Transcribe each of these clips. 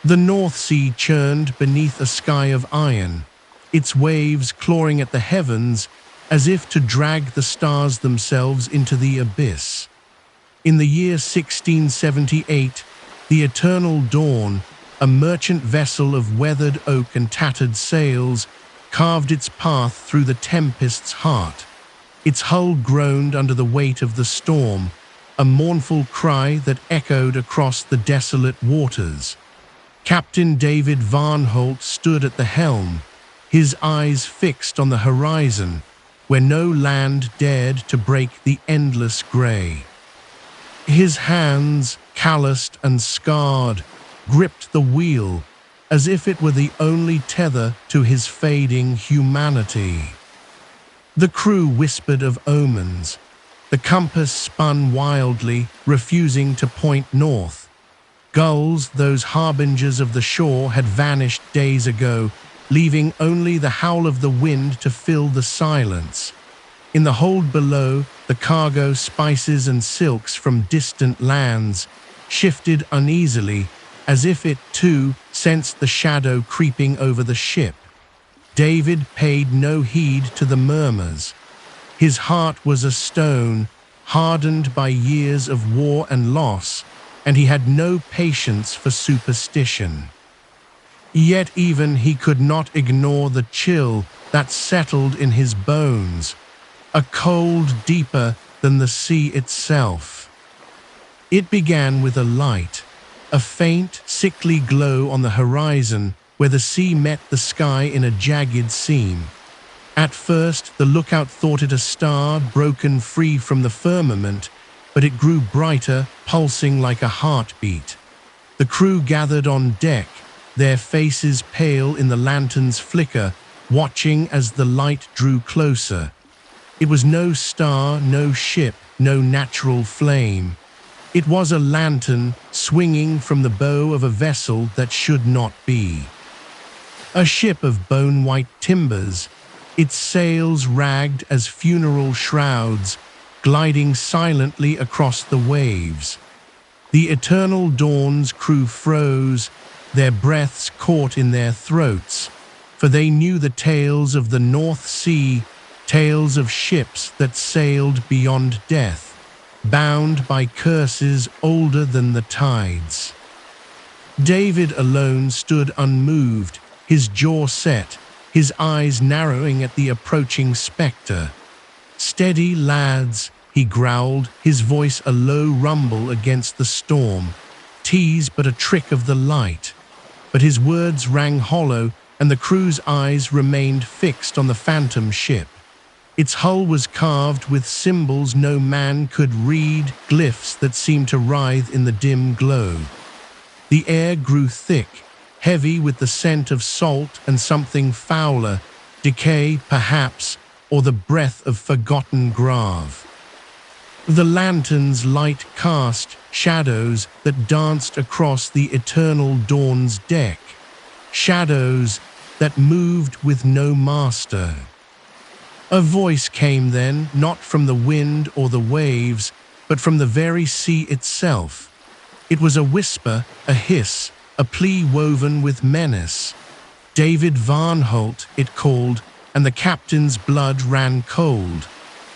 The North Sea churned beneath a sky of iron, its waves clawing at the heavens as if to drag the stars themselves into the abyss. In the year 1678, the Eternal Dawn, a merchant vessel of weathered oak and tattered sails, carved its path through the tempest's heart. Its hull groaned under the weight of the storm, a mournful cry that echoed across the desolate waters. Captain David Varnholt stood at the helm, his eyes fixed on the horizon, where no land dared to break the endless grey. His hands, calloused and scarred, gripped the wheel as if it were the only tether to his fading humanity. The crew whispered of omens. The compass spun wildly, refusing to point north. Gulls, those harbingers of the shore, had vanished days ago, leaving only the howl of the wind to fill the silence. In the hold below, the cargo, spices and silks from distant lands, shifted uneasily, as if it, too, sensed the shadow creeping over the ship. David paid no heed to the murmurs. His heart was a stone, hardened by years of war and loss, and he had no patience for superstition. Yet even he could not ignore the chill that settled in his bones, a cold deeper than the sea itself. It began with a light, a faint, sickly glow on the horizon where the sea met the sky in a jagged seam. At first, the lookout thought it a star broken free from the firmament, but it grew brighter, pulsing like a heartbeat. The crew gathered on deck, their faces pale in the lantern's flicker, watching as the light drew closer. It was no star, no ship, no natural flame. It was a lantern swinging from the bow of a vessel that should not be. A ship of bone-white timbers, its sails ragged as funeral shrouds, gliding silently across the waves. The Eternal Dawn's crew froze, their breaths caught in their throats, for they knew the tales of the North Sea, tales of ships that sailed beyond death, bound by curses older than the tides. David alone stood unmoved, his jaw set, his eyes narrowing at the approaching spectre. "Steady, lads," he growled, his voice a low rumble against the storm. "'Tis but a trick of the light." But his words rang hollow, and the crew's eyes remained fixed on the phantom ship. Its hull was carved with symbols no man could read, glyphs that seemed to writhe in the dim glow. The air grew thick, heavy with the scent of salt and something fouler, decay perhaps, or the breath of forgotten grave. The lantern's light cast shadows that danced across the Eternal Dawn's deck, shadows that moved with no master. A voice came then, not from the wind or the waves, but from the very sea itself. It was a whisper, a hiss, a plea woven with menace. "David Varnholt," it called, and the captain's blood ran cold.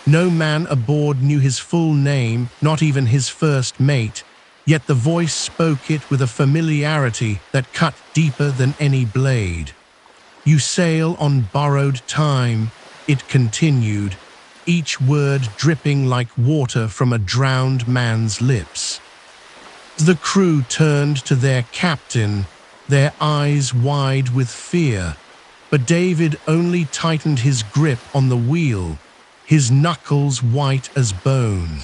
No man aboard knew his full name, not even his first mate, yet the voice spoke it with a familiarity that cut deeper than any blade. "You sail on borrowed time," it continued, each word dripping like water from a drowned man's lips. The crew turned to their captain, their eyes wide with fear, but David only tightened his grip on the wheel, his knuckles white as bone.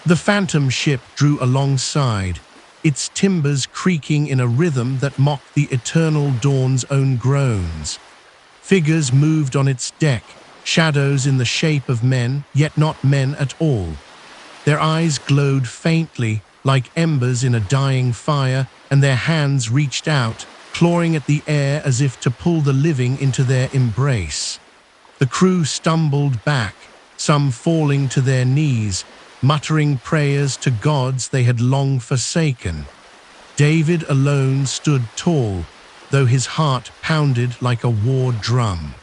The phantom ship drew alongside, its timbers creaking in a rhythm that mocked the Eternal Dawn's own groans. Figures moved on its deck, shadows in the shape of men, yet not men at all. Their eyes glowed faintly, like embers in a dying fire, and their hands reached out, clawing at the air as if to pull the living into their embrace. The crew stumbled back, some falling to their knees, muttering prayers to gods they had long forsaken. David alone stood tall, though his heart pounded like a war drum.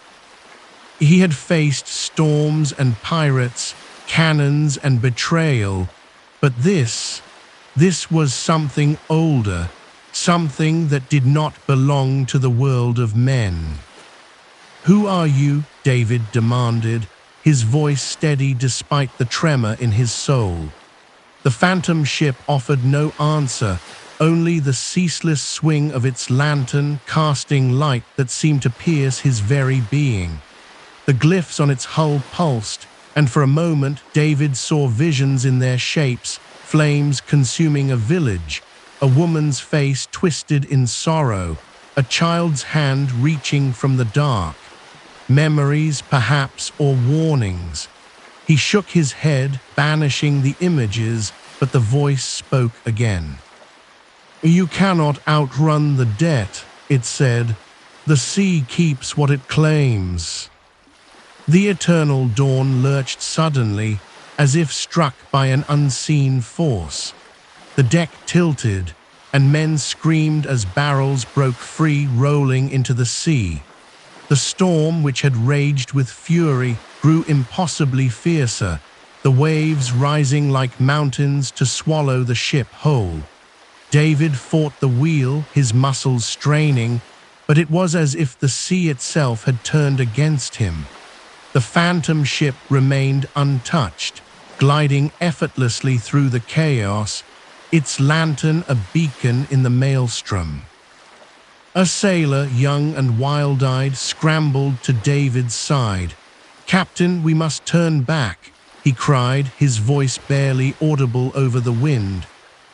He had faced storms and pirates, cannons and betrayal, but this was something older, something that did not belong to the world of men. "Who are you?" David demanded, his voice steady despite the tremor in his soul. The phantom ship offered no answer, only the ceaseless swing of its lantern casting light that seemed to pierce his very being. The glyphs on its hull pulsed, and for a moment David saw visions in their shapes, flames consuming a village, a woman's face twisted in sorrow, a child's hand reaching from the dark. Memories, perhaps, or warnings. He shook his head, banishing the images, but the voice spoke again. "You cannot outrun the debt," it said. "The sea keeps what it claims." The eternal dawn lurched suddenly, as if struck by an unseen force. The deck tilted, and men screamed as barrels broke free, rolling into the sea. The storm, which had raged with fury, grew impossibly fiercer, the waves rising like mountains to swallow the ship whole. David fought the wheel, his muscles straining, but it was as if the sea itself had turned against him. The phantom ship remained untouched, gliding effortlessly through the chaos, its lantern a beacon in the maelstrom. A sailor, young and wild-eyed, scrambled to David's side. "Captain, we must turn back," he cried, his voice barely audible over the wind.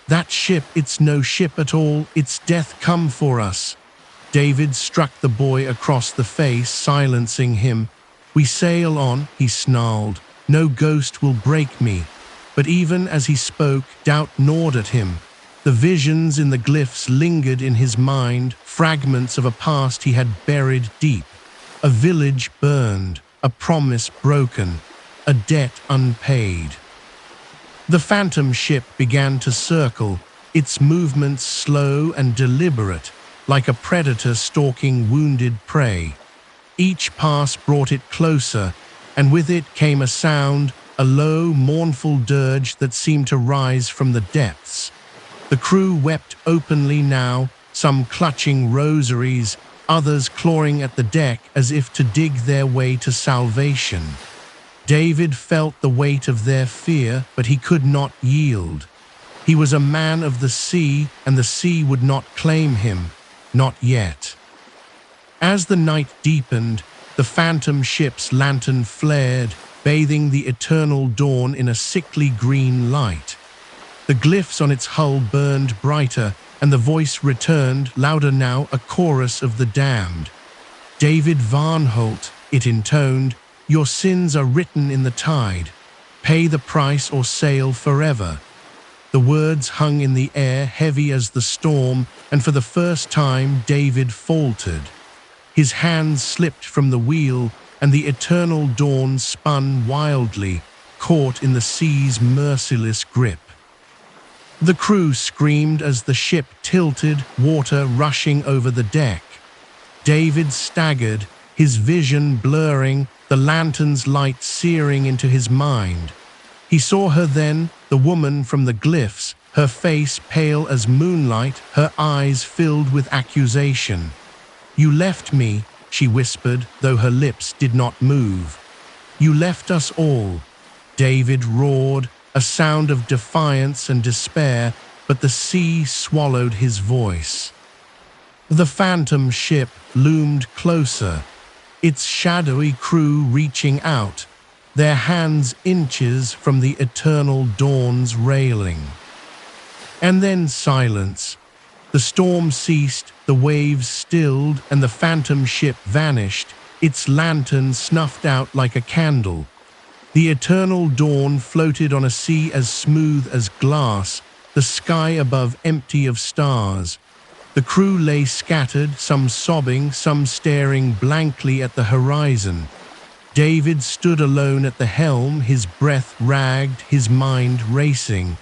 "That ship, it's no ship at all, it's death come for us." David struck the boy across the face, silencing him. "We sail on," he snarled. "No ghost will break me." But even as he spoke, doubt gnawed at him. The visions in the glyphs lingered in his mind, fragments of a past he had buried deep. A village burned, a promise broken, a debt unpaid. The phantom ship began to circle, its movements slow and deliberate, like a predator stalking wounded prey. Each pass brought it closer, and with it came a sound, a low, mournful dirge that seemed to rise from the depths. The crew wept openly now, some clutching rosaries, others clawing at the deck as if to dig their way to salvation. David felt the weight of their fear, but he could not yield. He was a man of the sea, and the sea would not claim him, not yet. As the night deepened, the phantom ship's lantern flared, bathing the eternal dawn in a sickly green light. The glyphs on its hull burned brighter, and the voice returned, louder now, a chorus of the damned. "David Varnholt," it intoned, "your sins are written in the tide. Pay the price or sail forever." The words hung in the air, heavy as the storm, and for the first time David faltered. His hands slipped from the wheel, and the eternal dawn spun wildly, caught in the sea's merciless grip. The crew screamed as the ship tilted, water rushing over the deck. David staggered, his vision blurring, the lantern's light searing into his mind. He saw her then, the woman from the glyphs, her face pale as moonlight, her eyes filled with accusation. "You left me," she whispered, though her lips did not move. "You left us all." David roared, a sound of defiance and despair, but the sea swallowed his voice. The phantom ship loomed closer, its shadowy crew reaching out, their hands inches from the eternal dawn's railing. And then silence. The storm ceased, the waves stilled, and the phantom ship vanished, its lantern snuffed out like a candle. The eternal dawn floated on a sea as smooth as glass, the sky above empty of stars. The crew lay scattered, some sobbing, some staring blankly at the horizon. David stood alone at the helm, his breath ragged, his mind racing.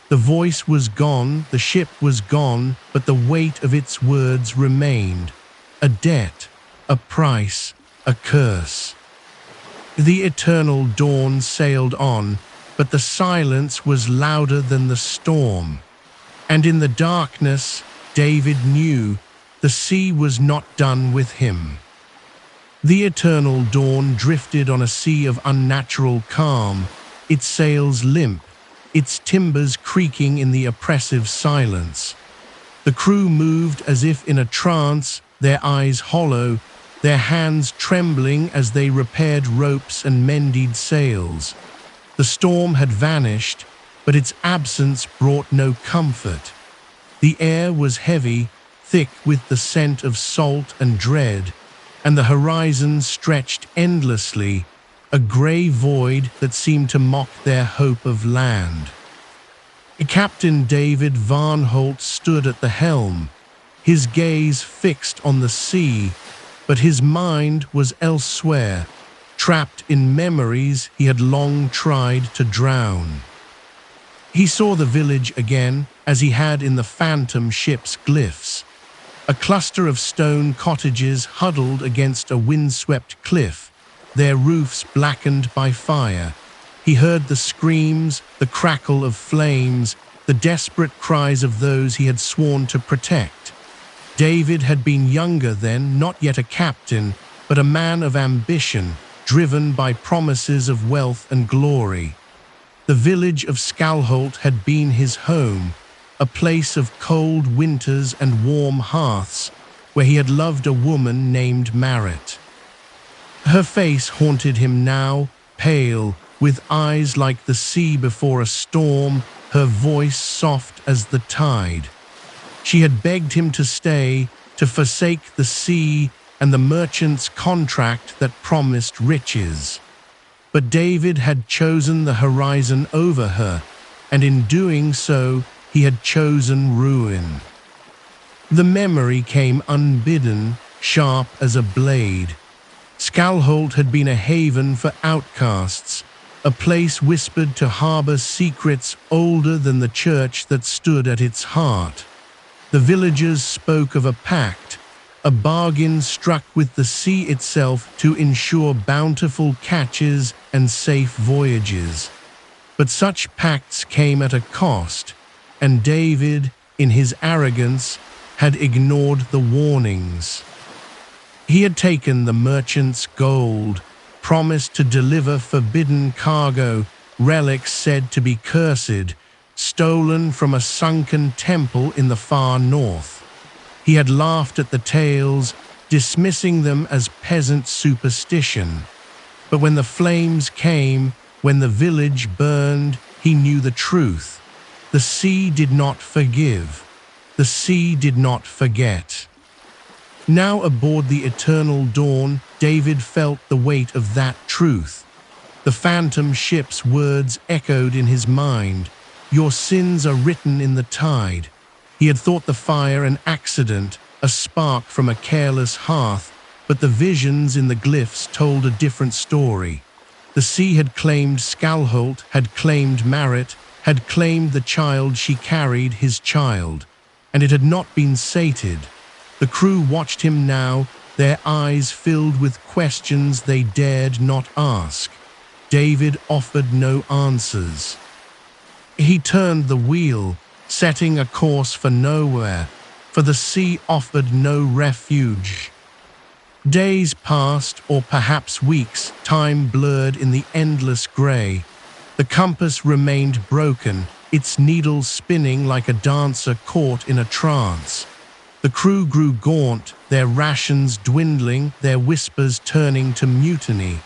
The voice was gone, the ship was gone, but the weight of its words remained. A debt, a price, a curse. The eternal dawn sailed on, but the silence was louder than the storm. And in the darkness, David knew the sea was not done with him. The eternal dawn drifted on a sea of unnatural calm, its sails limp, its timbers creaking in the oppressive silence. The crew moved as if in a trance, their eyes hollow, their hands trembling as they repaired ropes and mended sails. The storm had vanished, but its absence brought no comfort. The air was heavy, thick with the scent of salt and dread, and the horizon stretched endlessly, a grey void that seemed to mock their hope of land. Captain David Varnholt stood at the helm, his gaze fixed on the sea, but his mind was elsewhere, trapped in memories he had long tried to drown. He saw the village again, as he had in the phantom ship's glyphs. A cluster of stone cottages huddled against a windswept cliff, their roofs blackened by fire. He heard the screams, the crackle of flames, the desperate cries of those he had sworn to protect. David had been younger then, not yet a captain, but a man of ambition, driven by promises of wealth and glory. The village of Skalholt had been his home, a place of cold winters and warm hearths, where he had loved a woman named Marit. Her face haunted him now, pale, with eyes like the sea before a storm, her voice soft as the tide. She had begged him to stay, to forsake the sea and the merchant's contract that promised riches. But David had chosen the horizon over her, and in doing so, he had chosen ruin. The memory came unbidden, sharp as a blade. Skalholt had been a haven for outcasts, a place whispered to harbor secrets older than the church that stood at its heart. The villagers spoke of a pact, a bargain struck with the sea itself to ensure bountiful catches and safe voyages. But such pacts came at a cost, and David, in his arrogance, had ignored the warnings. He had taken the merchant's gold, promised to deliver forbidden cargo, relics said to be cursed, stolen from a sunken temple in the far north. He had laughed at the tales, dismissing them as peasant superstition. But when the flames came, when the village burned, he knew the truth. The sea did not forgive. The sea did not forget. Now aboard the eternal dawn, David felt the weight of that truth. The phantom ship's words echoed in his mind. Your sins are written in the tide. He had thought the fire an accident, a spark from a careless hearth, but the visions in the glyphs told a different story. The sea had claimed Skalholt, had claimed Marit, had claimed the child she carried, his child, and it had not been sated. The crew watched him now, their eyes filled with questions they dared not ask. David offered no answers. He turned the wheel, setting a course for nowhere, for the sea offered no refuge. Days passed, or perhaps weeks, time blurred in the endless grey. The compass remained broken, its needle spinning like a dancer caught in a trance. The crew grew gaunt, their rations dwindling, their whispers turning to mutiny.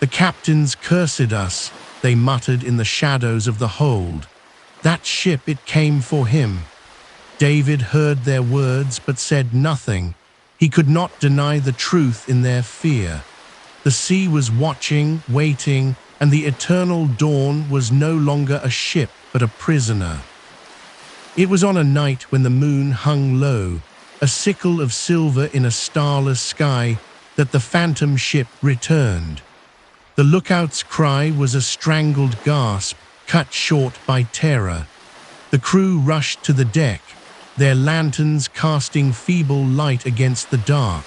The captains cursed us, they muttered in the shadows of the hold. That ship, it came for him. David heard their words but said nothing. He could not deny the truth in their fear. The sea was watching, waiting, and the eternal dawn was no longer a ship but a prisoner. It was on a night when the moon hung low, a sickle of silver in a starless sky, that the phantom ship returned. The lookout's cry was a strangled gasp, cut short by terror. The crew rushed to the deck, their lanterns casting feeble light against the dark.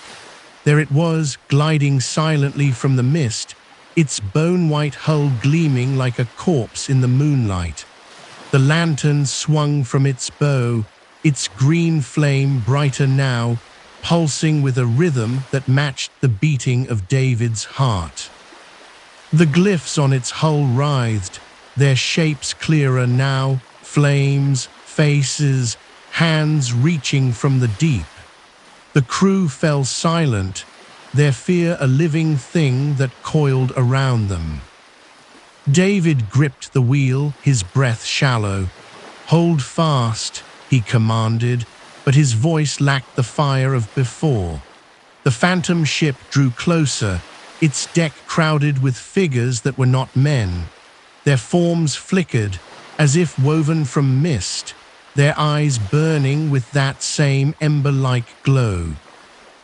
There it was, gliding silently from the mist, its bone-white hull gleaming like a corpse in the moonlight. The lantern swung from its bow, its green flame brighter now, pulsing with a rhythm that matched the beating of David's heart. The glyphs on its hull writhed, their shapes clearer now, flames, faces, hands reaching from the deep. The crew fell silent, their fear a living thing that coiled around them. David gripped the wheel, his breath shallow. "Hold fast," he commanded, but his voice lacked the fire of before. The phantom ship drew closer, its deck crowded with figures that were not men. Their forms flickered, as if woven from mist, their eyes burning with that same ember-like glow.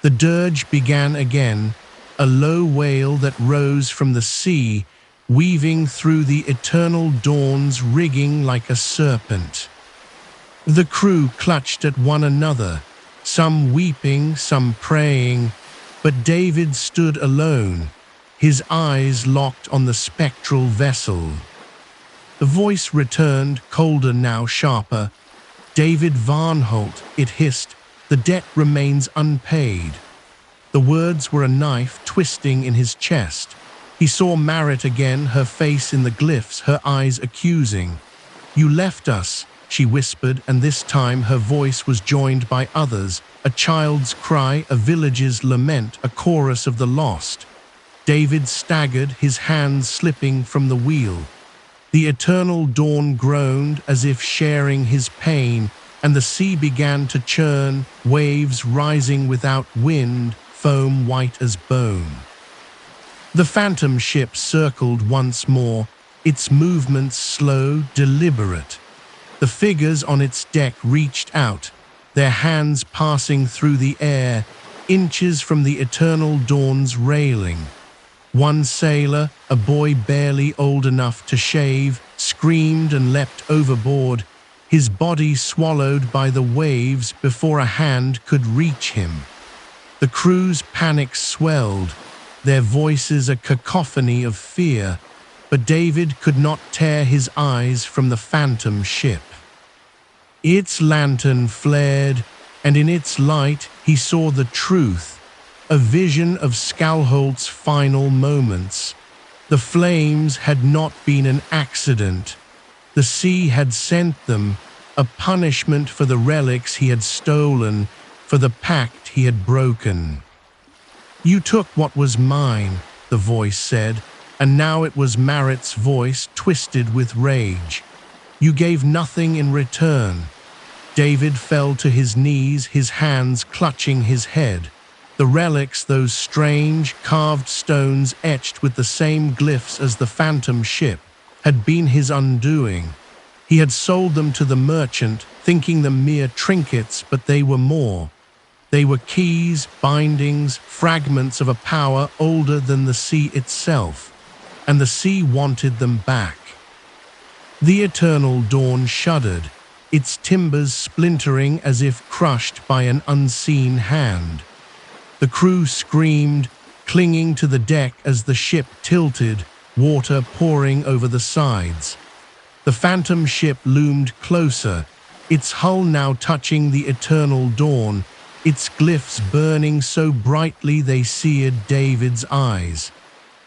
The dirge began again, a low wail that rose from the sea, weaving through the eternal dawn's rigging like a serpent. The crew clutched at one another, some weeping, some praying, but David stood alone, his eyes locked on the spectral vessel. The voice returned, colder now, sharper. "David Varnholt," it hissed, "the debt remains unpaid." The words were a knife twisting in his chest. He saw Marit again, her face in the glyphs, her eyes accusing. "You left us," she whispered, and this time her voice was joined by others, a child's cry, a village's lament, a chorus of the lost. David staggered, his hands slipping from the wheel. The eternal dawn groaned as if sharing his pain, and the sea began to churn, waves rising without wind, foam white as bone. The phantom ship circled once more, its movements slow, deliberate. The figures on its deck reached out, their hands passing through the air, inches from the eternal dawn's railing. One sailor, a boy barely old enough to shave, screamed and leapt overboard, his body swallowed by the waves before a hand could reach him. The crew's panic swelled, their voices a cacophony of fear, but David could not tear his eyes from the phantom ship. Its lantern flared, and in its light he saw the truth, a vision of Skalholt's final moments. The flames had not been an accident. The sea had sent them, a punishment for the relics he had stolen, for the pact he had broken. "You took what was mine," the voice said, and now it was Marit's voice, twisted with rage. "You gave nothing in return." David fell to his knees, his hands clutching his head. The relics, those strange, carved stones etched with the same glyphs as the phantom ship, had been his undoing. He had sold them to the merchant, thinking them mere trinkets, but they were more. They were keys, bindings, fragments of a power older than the sea itself, and the sea wanted them back. The eternal dawn shuddered, its timbers splintering as if crushed by an unseen hand. The crew screamed, clinging to the deck as the ship tilted, water pouring over the sides. The phantom ship loomed closer, its hull now touching the eternal dawn, its glyphs burning so brightly they seared David's eyes.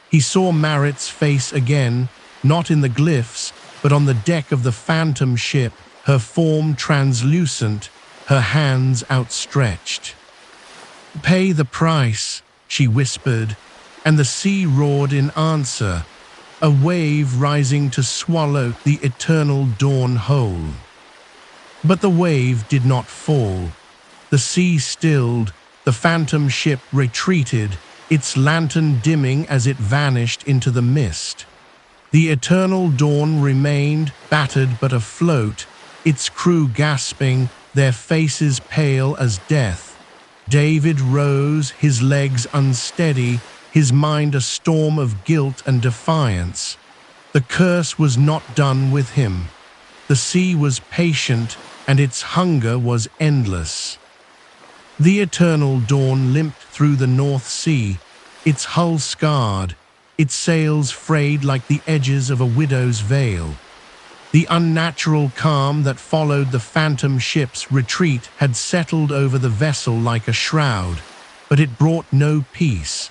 He saw Marit's face again, not in the glyphs, but on the deck of the phantom ship, her form translucent, her hands outstretched. "Pay the price," she whispered, and the sea roared in answer, a wave rising to swallow the eternal dawn whole. But the wave did not fall. The sea stilled, the phantom ship retreated, its lantern dimming as it vanished into the mist. The eternal dawn remained, battered but afloat, its crew gasping, their faces pale as death. David rose, his legs unsteady, his mind a storm of guilt and defiance. The curse was not done with him. The sea was patient, and its hunger was endless. The eternal dawn limped through the North Sea, its hull scarred, its sails frayed like the edges of a widow's veil. The unnatural calm that followed the phantom ship's retreat had settled over the vessel like a shroud, but it brought no peace.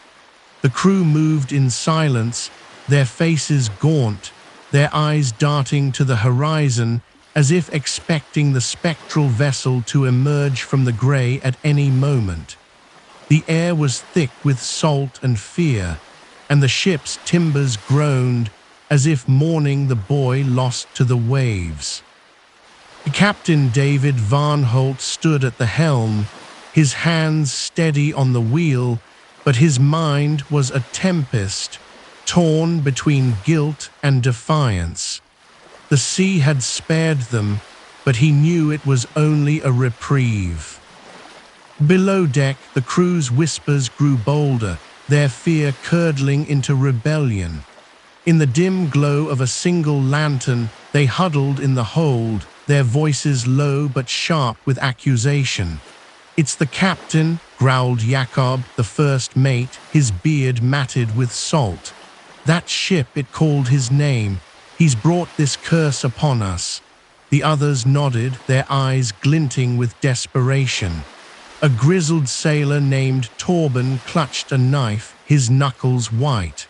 The crew moved in silence, their faces gaunt, their eyes darting to the horizon, as if expecting the spectral vessel to emerge from the grey at any moment. The air was thick with salt and fear, and the ship's timbers groaned as if mourning the boy lost to the waves. Captain David Varnholt stood at the helm, his hands steady on the wheel, but his mind was a tempest, torn between guilt and defiance. The sea had spared them, but he knew it was only a reprieve. Below deck, the crew's whispers grew bolder, their fear curdling into rebellion. In the dim glow of a single lantern, they huddled in the hold, their voices low but sharp with accusation. "It's the captain," growled Jacob, the first mate, his beard matted with salt. "That ship, it called his name. He's brought this curse upon us." The others nodded, their eyes glinting with desperation. A grizzled sailor named Torben clutched a knife, his knuckles white.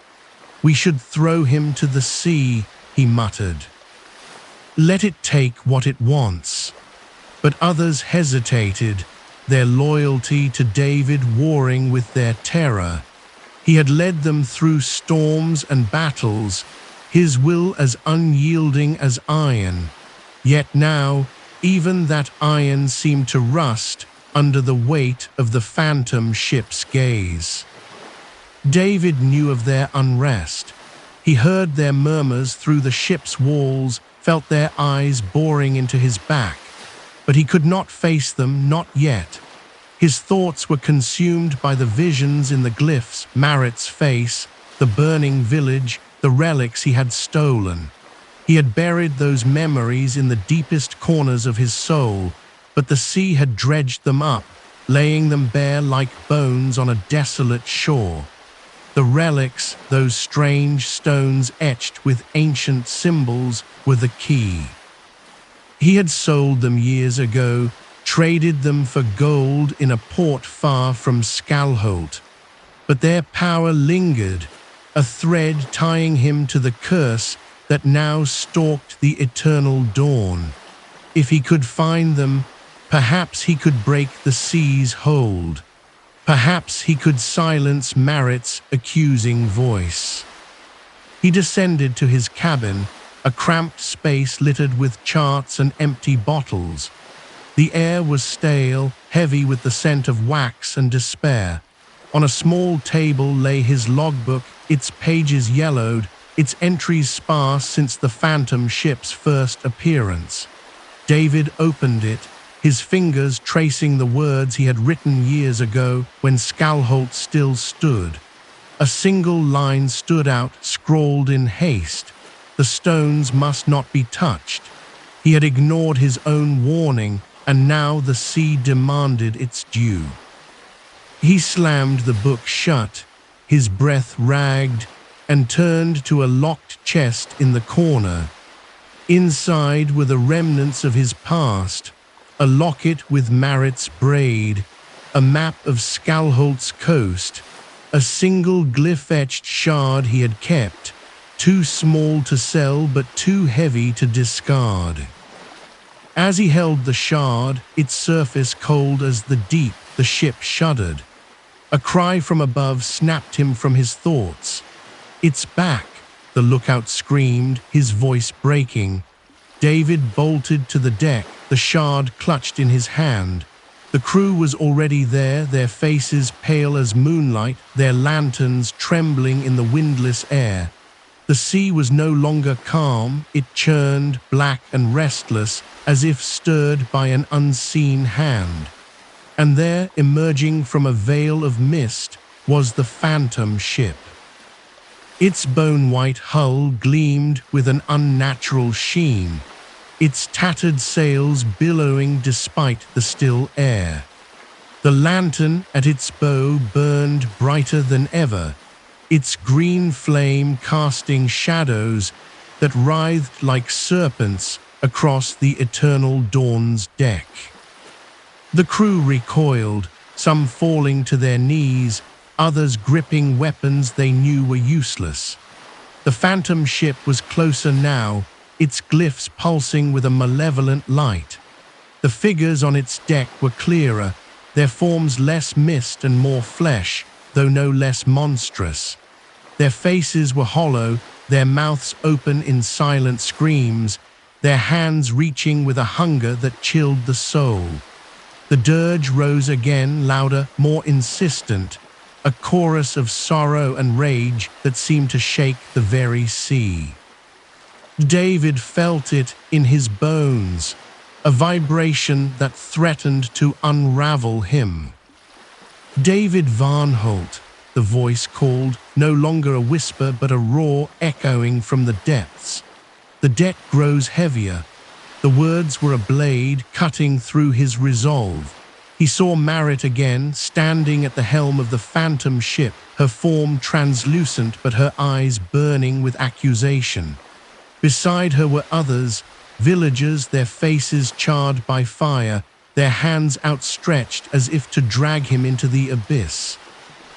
"We should throw him to the sea," he muttered. "Let it take what it wants." But others hesitated, their loyalty to David warring with their terror. He had led them through storms and battles, his will as unyielding as iron. Yet now, even that iron seemed to rust under the weight of the phantom ship's gaze. David knew of their unrest. He heard their murmurs through the ship's walls, felt their eyes boring into his back. But he could not face them, not yet. His thoughts were consumed by the visions in the glyphs, Marit's face, the burning village, the relics he had stolen. He had buried those memories in the deepest corners of his soul, but the sea had dredged them up, laying them bare like bones on a desolate shore. The relics, those strange stones etched with ancient symbols, were the key. He had sold them years ago, traded them for gold in a port far from Skalholt. But their power lingered, a thread tying him to the curse that now stalked the eternal dawn. If he could find them, perhaps he could break the sea's hold. Perhaps he could silence Marit's accusing voice. He descended to his cabin, a cramped space littered with charts and empty bottles. The air was stale, heavy with the scent of wax and despair. On a small table lay his logbook, its pages yellowed, its entries sparse since the phantom ship's first appearance. David opened it, his fingers tracing the words he had written years ago when Skalholt still stood. A single line stood out, scrawled in haste. The stones must not be touched. He had ignored his own warning, and now the sea demanded its due. He slammed the book shut, his breath ragged, and turned to a locked chest in the corner. Inside were the remnants of his past, a locket with Marit's braid, a map of Skalholt's coast, a single glyph-etched shard he had kept, too small to sell but too heavy to discard. As he held the shard, its surface cold as the deep, the ship shuddered. A cry from above snapped him from his thoughts. "It's back," the lookout screamed, his voice breaking. David bolted to the deck, the shard clutched in his hand. The crew was already there, their faces pale as moonlight, their lanterns trembling in the windless air. The sea was no longer calm, it churned, black and restless, as if stirred by an unseen hand. And there, emerging from a veil of mist, was the phantom ship. Its bone-white hull gleamed with an unnatural sheen. its tattered sails billowing despite the still air. The lantern at its bow burned brighter than ever, its green flame casting shadows that writhed like serpents across the eternal dawn's deck. The crew recoiled, some falling to their knees, others gripping weapons they knew were useless. The phantom ship was closer now, its glyphs pulsing with a malevolent light. The figures on its deck were clearer, their forms less mist and more flesh, though no less monstrous. Their faces were hollow, their mouths open in silent screams, their hands reaching with a hunger that chilled the soul. The dirge rose again, louder, more insistent, a chorus of sorrow and rage that seemed to shake the very sea. David felt it in his bones, a vibration that threatened to unravel him. David Varnholt, the voice called, no longer a whisper but a roar echoing from the depths. The deck grows heavier. The words were a blade cutting through his resolve. He saw Marit again, standing at the helm of the phantom ship, her form translucent but her eyes burning with accusation. Beside her were others, villagers, their faces charred by fire, their hands outstretched as if to drag him into the abyss.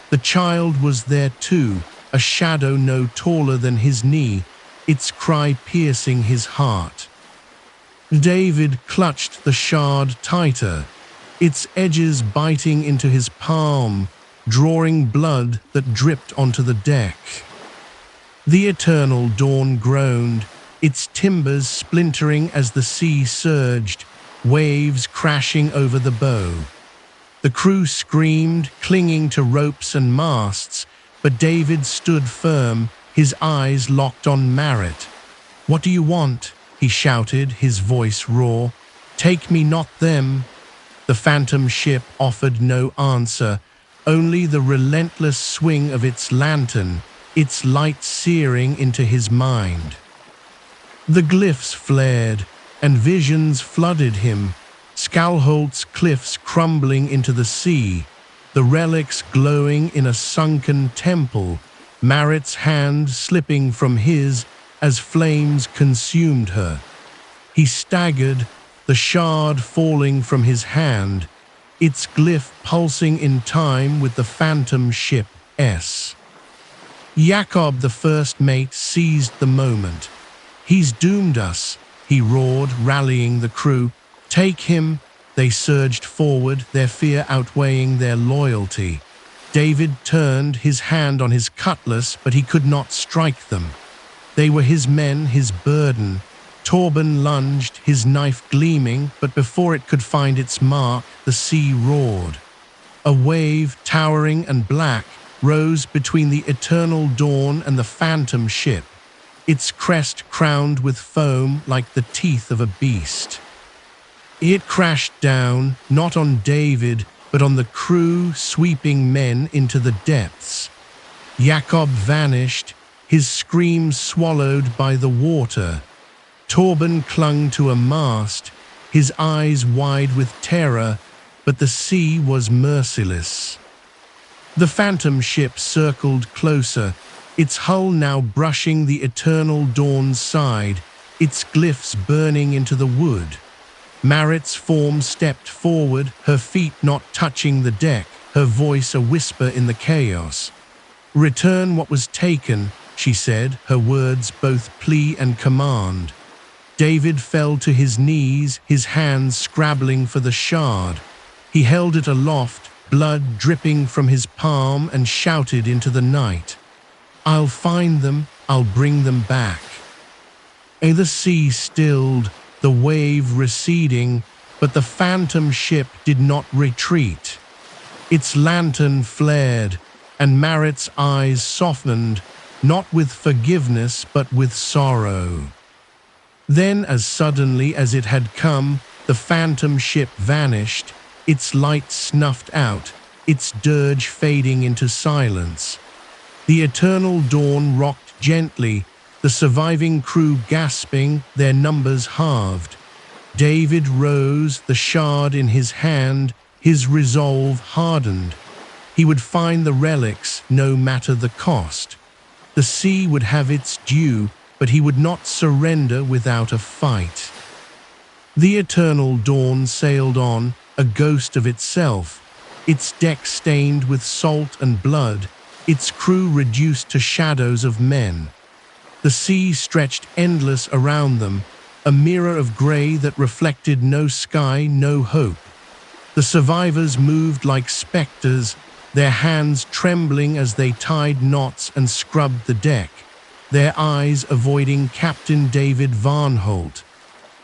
The child was there too, a shadow no taller than his knee, its cry piercing his heart. David clutched the shard tighter, its edges biting into his palm, drawing blood that dripped onto the deck. The eternal dawn groaned, its timbers splintering as the sea surged, waves crashing over the bow. The crew screamed, clinging to ropes and masts, but David stood firm, his eyes locked on Marit. "What do you want?" he shouted, his voice raw. "Take me, not them." The phantom ship offered no answer, only the relentless swing of its lantern, its light searing into his mind. The glyphs flared, and visions flooded him, Skalholt's cliffs crumbling into the sea, the relics glowing in a sunken temple, Marit's hand slipping from his as flames consumed her. He staggered, the shard falling from his hand, its glyph pulsing in time with the phantom ship's. Jakob, the first mate, seized the moment. "He's doomed us," he roared, rallying the crew. "Take him." They surged forward, their fear outweighing their loyalty. David turned, his hand on his cutlass, but he could not strike them. They were his men, his burden. Torben lunged, his knife gleaming, but before it could find its mark, the sea roared. A wave, towering and black, rose between the eternal dawn and the phantom ship, its crest crowned with foam like the teeth of a beast. It crashed down, not on David, but on the crew, sweeping men into the depths. Jakob vanished, his screams swallowed by the water. Torben clung to a mast, his eyes wide with terror, but the sea was merciless. The phantom ship circled closer, its hull now brushing the eternal dawn's side, its glyphs burning into the wood. Marit's form stepped forward, her feet not touching the deck, her voice a whisper in the chaos. "Return what was taken," she said, her words both plea and command. David fell to his knees, his hands scrabbling for the shard. He held it aloft, blood dripping from his palm, and shouted into the night. "I'll find them, I'll bring them back." The sea stilled, the wave receding, but the phantom ship did not retreat. Its lantern flared, and Marit's eyes softened, not with forgiveness but with sorrow. Then, as suddenly as it had come, the phantom ship vanished, its light snuffed out, its dirge fading into silence. The eternal dawn rocked gently, the surviving crew gasping, their numbers halved. David rose, the shard in his hand, his resolve hardened. He would find the relics, no matter the cost. The sea would have its due, but he would not surrender without a fight. The eternal dawn sailed on, a ghost of itself, its deck stained with salt and blood, its crew reduced to shadows of men. The sea stretched endless around them, a mirror of grey that reflected no sky, no hope. The survivors moved like spectres, their hands trembling as they tied knots and scrubbed the deck, their eyes avoiding Captain David Varnholt.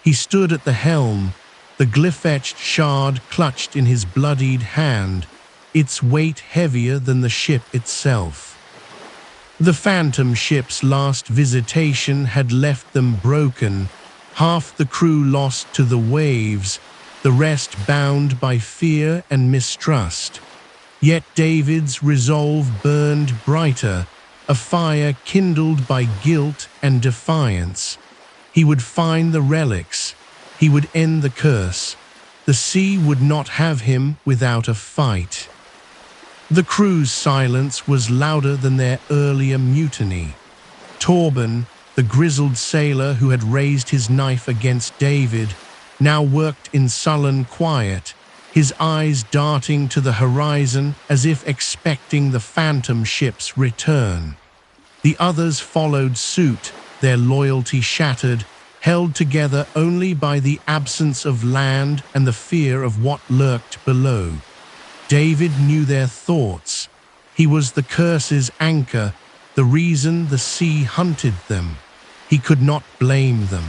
He stood at the helm, the glyph-etched shard clutched in his bloodied hand, its weight heavier than the ship itself. The phantom ship's last visitation had left them broken, half the crew lost to the waves, the rest bound by fear and mistrust. Yet David's resolve burned brighter, a fire kindled by guilt and defiance. He would find the relics. He would end the curse. The sea would not have him without a fight. The crew's silence was louder than their earlier mutiny. Torben, the grizzled sailor who had raised his knife against David, now worked in sullen quiet, his eyes darting to the horizon as if expecting the phantom ship's return. The others followed suit, their loyalty shattered, held together only by the absence of land and the fear of what lurked below. David knew their thoughts. He was the curse's anchor, the reason the sea hunted them. He could not blame them.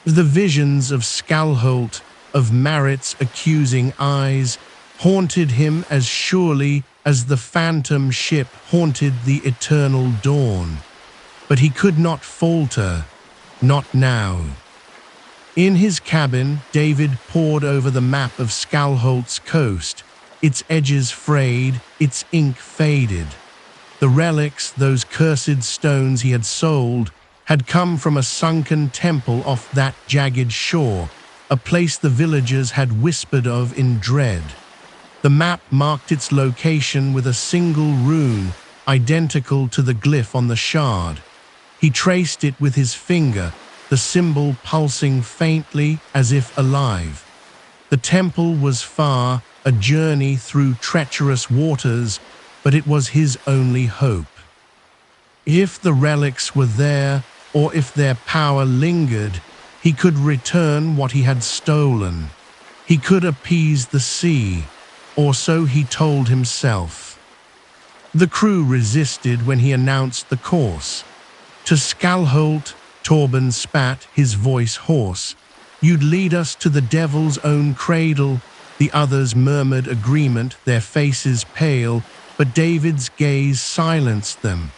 The visions of Skalholt, of Marit's accusing eyes, haunted him as surely as the phantom ship haunted the eternal dawn. But he could not falter, not now. In his cabin, David pored over the map of Skalholt's coast, its edges frayed, its ink faded. The relics, those cursed stones he had sold, had come from a sunken temple off that jagged shore, a place the villagers had whispered of in dread. The map marked its location with a single rune, identical to the glyph on the shard. He traced it with his finger, the symbol pulsing faintly as if alive. The temple was far, a journey through treacherous waters, but it was his only hope. If the relics were there, or if their power lingered, he could return what he had stolen. He could appease the sea, or so he told himself. The crew resisted when he announced the course. To Skalholt, Torben spat, his voice hoarse. "You'd lead us to the devil's own cradle." The others murmured agreement, their faces pale, but David's gaze silenced them.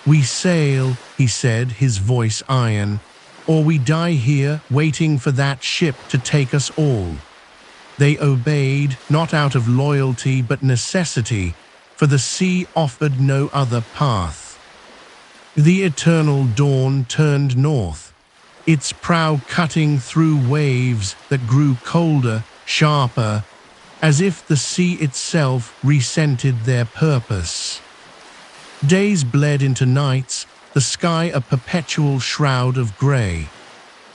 "We sail," he said, his voice iron, "or we die here waiting for that ship to take us all." They obeyed, not out of loyalty but necessity, for the sea offered no other path. The eternal dawn turned north, its prow cutting through waves that grew colder, sharper, as if the sea itself resented their purpose. Days bled into nights, the sky a perpetual shroud of grey.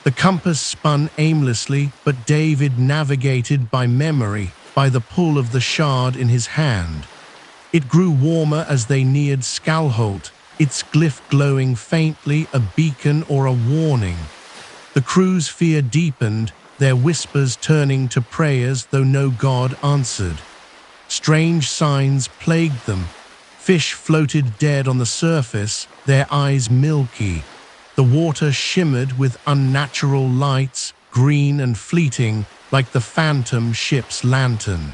The compass spun aimlessly, but David navigated by memory, by the pull of the shard in his hand. It grew warmer as they neared Skalholt, its glyph glowing faintly, a beacon or a warning. The crew's fear deepened, their whispers turning to prayers though no god answered. Strange signs plagued them. Fish floated dead on the surface, their eyes milky. The water shimmered with unnatural lights, green and fleeting, like the phantom ship's lantern.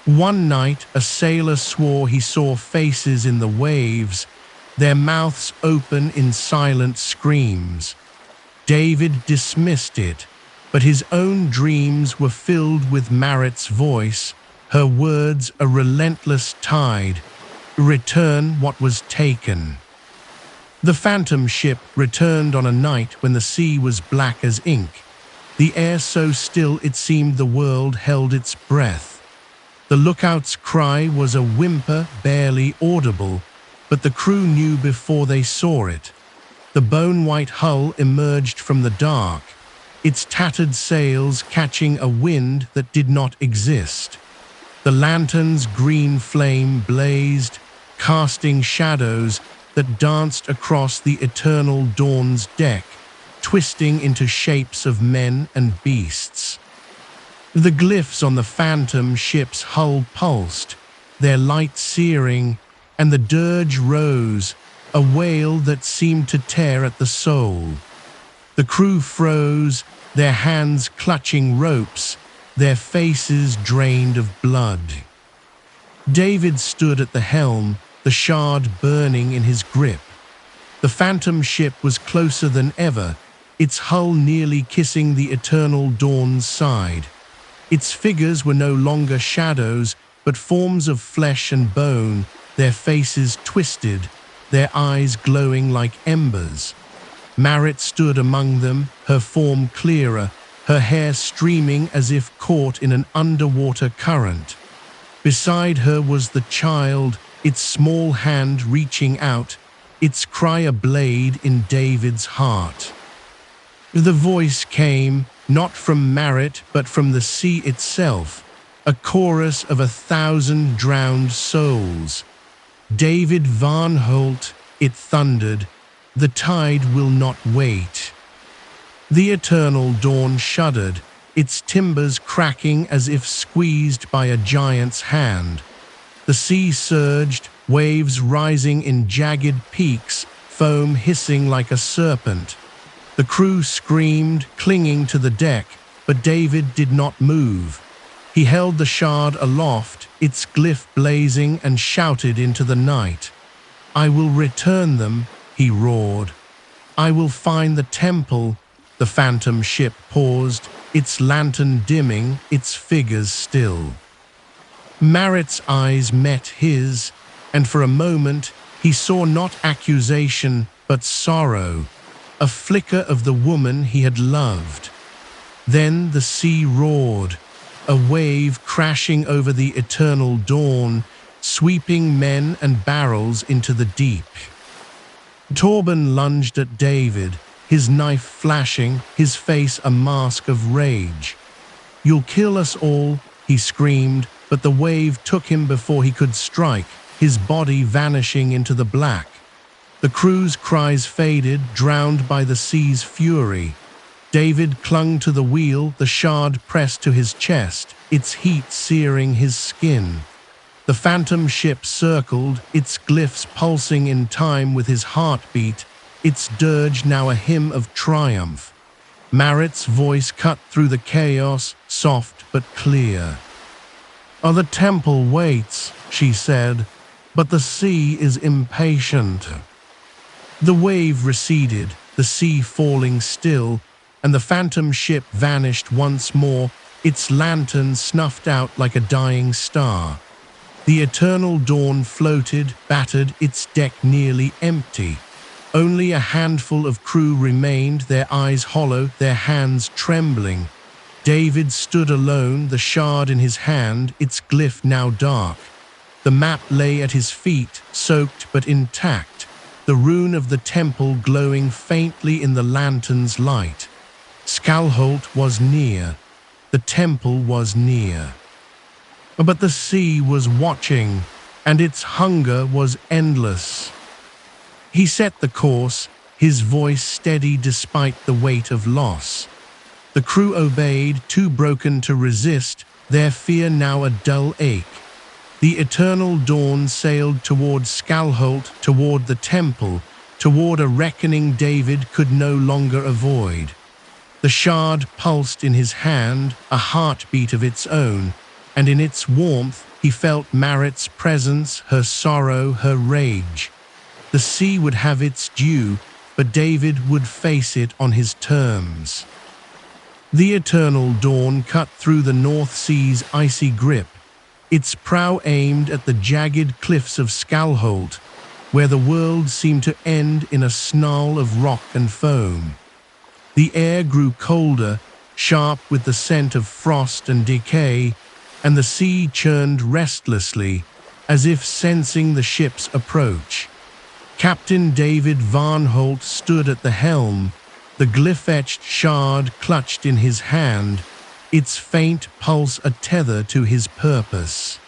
One night, a sailor swore he saw faces in the waves, their mouths open in silent screams. David dismissed it, but his own dreams were filled with Marit's voice, her words a relentless tide. Return what was taken. The phantom ship returned on a night when the sea was black as ink, the air so still it seemed the world held its breath. The lookout's cry was a whimper barely audible, but the crew knew before they saw it. The bone-white hull emerged from the dark, its tattered sails catching a wind that did not exist. The lantern's green flame blazed, casting shadows that danced across the eternal dawn's deck, twisting into shapes of men and beasts. The glyphs on the phantom ship's hull pulsed, their light searing, and the dirge rose, a wail that seemed to tear at the soul. The crew froze, their hands clutching ropes, their faces drained of blood. David stood at the helm, the shard burning in his grip. The phantom ship was closer than ever, its hull nearly kissing the eternal dawn's side. Its figures were no longer shadows, but forms of flesh and bone, their faces twisted, their eyes glowing like embers. Marit stood among them, her form clearer, her hair streaming as if caught in an underwater current. Beside her was the child, its small hand reaching out, its cry a blade in David's heart. The voice came, not from Marit but from the sea itself, a chorus of 1,000 drowned souls. David Varnholt, it thundered, the tide will not wait. The eternal dawn shuddered, its timbers cracking as if squeezed by a giant's hand. The sea surged, waves rising in jagged peaks, foam hissing like a serpent. The crew screamed, clinging to the deck, but David did not move. He held the shard aloft, its glyph blazing, and shouted into the night. "I will return them," he roared. "I will find the temple." The phantom ship paused, its lantern dimming, its figures still. Marit's eyes met his, and for a moment he saw not accusation but sorrow, a flicker of the woman he had loved. Then the sea roared, a wave crashing over the eternal dawn, sweeping men and barrels into the deep. Torben lunged at David, his knife flashing, his face a mask of rage. "You'll kill us all," he screamed, but the wave took him before he could strike, his body vanishing into the black. The crew's cries faded, drowned by the sea's fury. David clung to the wheel, the shard pressed to his chest, its heat searing his skin. The phantom ship circled, its glyphs pulsing in time with his heartbeat, its dirge now a hymn of triumph. Marit's voice cut through the chaos, soft but clear. "Oh, the temple waits," she said, "but the sea is impatient." The wave receded, the sea falling still, and the phantom ship vanished once more, its lantern snuffed out like a dying star. The eternal dawn floated, battered, its deck nearly empty. Only a handful of crew remained, their eyes hollow, their hands trembling. David stood alone, the shard in his hand, its glyph now dark. The map lay at his feet, soaked but intact, the rune of the temple glowing faintly in the lantern's light. Skalholt was near. The temple was near. But the sea was watching, and its hunger was endless. He set the course, his voice steady despite the weight of loss. The crew obeyed, too broken to resist, their fear now a dull ache. The eternal dawn sailed toward Skalholt, toward the temple, toward a reckoning David could no longer avoid. The shard pulsed in his hand, a heartbeat of its own, and in its warmth he felt Marit's presence, her sorrow, her rage. The sea would have its due, but David would face it on his terms. The eternal dawn cut through the North Sea's icy grip, its prow aimed at the jagged cliffs of Skalholt. where the world seemed to end in a snarl of rock and foam. The air grew colder, sharp with the scent of frost and decay, and the sea churned restlessly, as if sensing the ship's approach. Captain David Varnholt stood at the helm, the glyph-etched shard clutched in his hand, its faint pulse a tether to his purpose.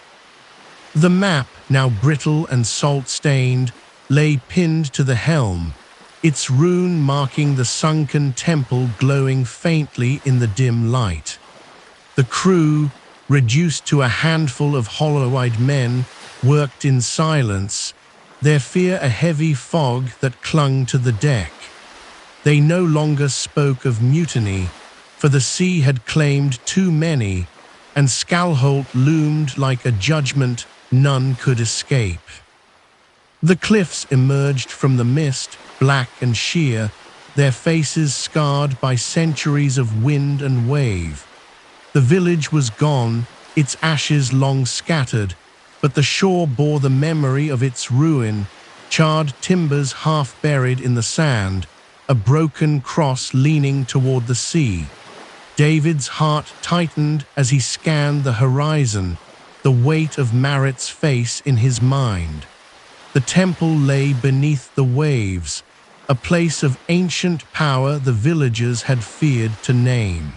The map, now brittle and salt-stained, lay pinned to the helm, its rune marking the sunken temple glowing faintly in the dim light. The crew, reduced to a handful of hollow-eyed men, worked in silence, their fear a heavy fog that clung to the deck. They no longer spoke of mutiny, for the sea had claimed too many, and Skalholt loomed like a judgment none could escape. The cliffs emerged from the mist, black and sheer, their faces scarred by centuries of wind and wave. The village was gone, its ashes long scattered, but the shore bore the memory of its ruin, charred timbers half buried in the sand, a broken cross leaning toward the sea. David's heart tightened as he scanned the horizon, the weight of Marit's face in his mind. The temple lay beneath the waves, a place of ancient power the villagers had feared to name.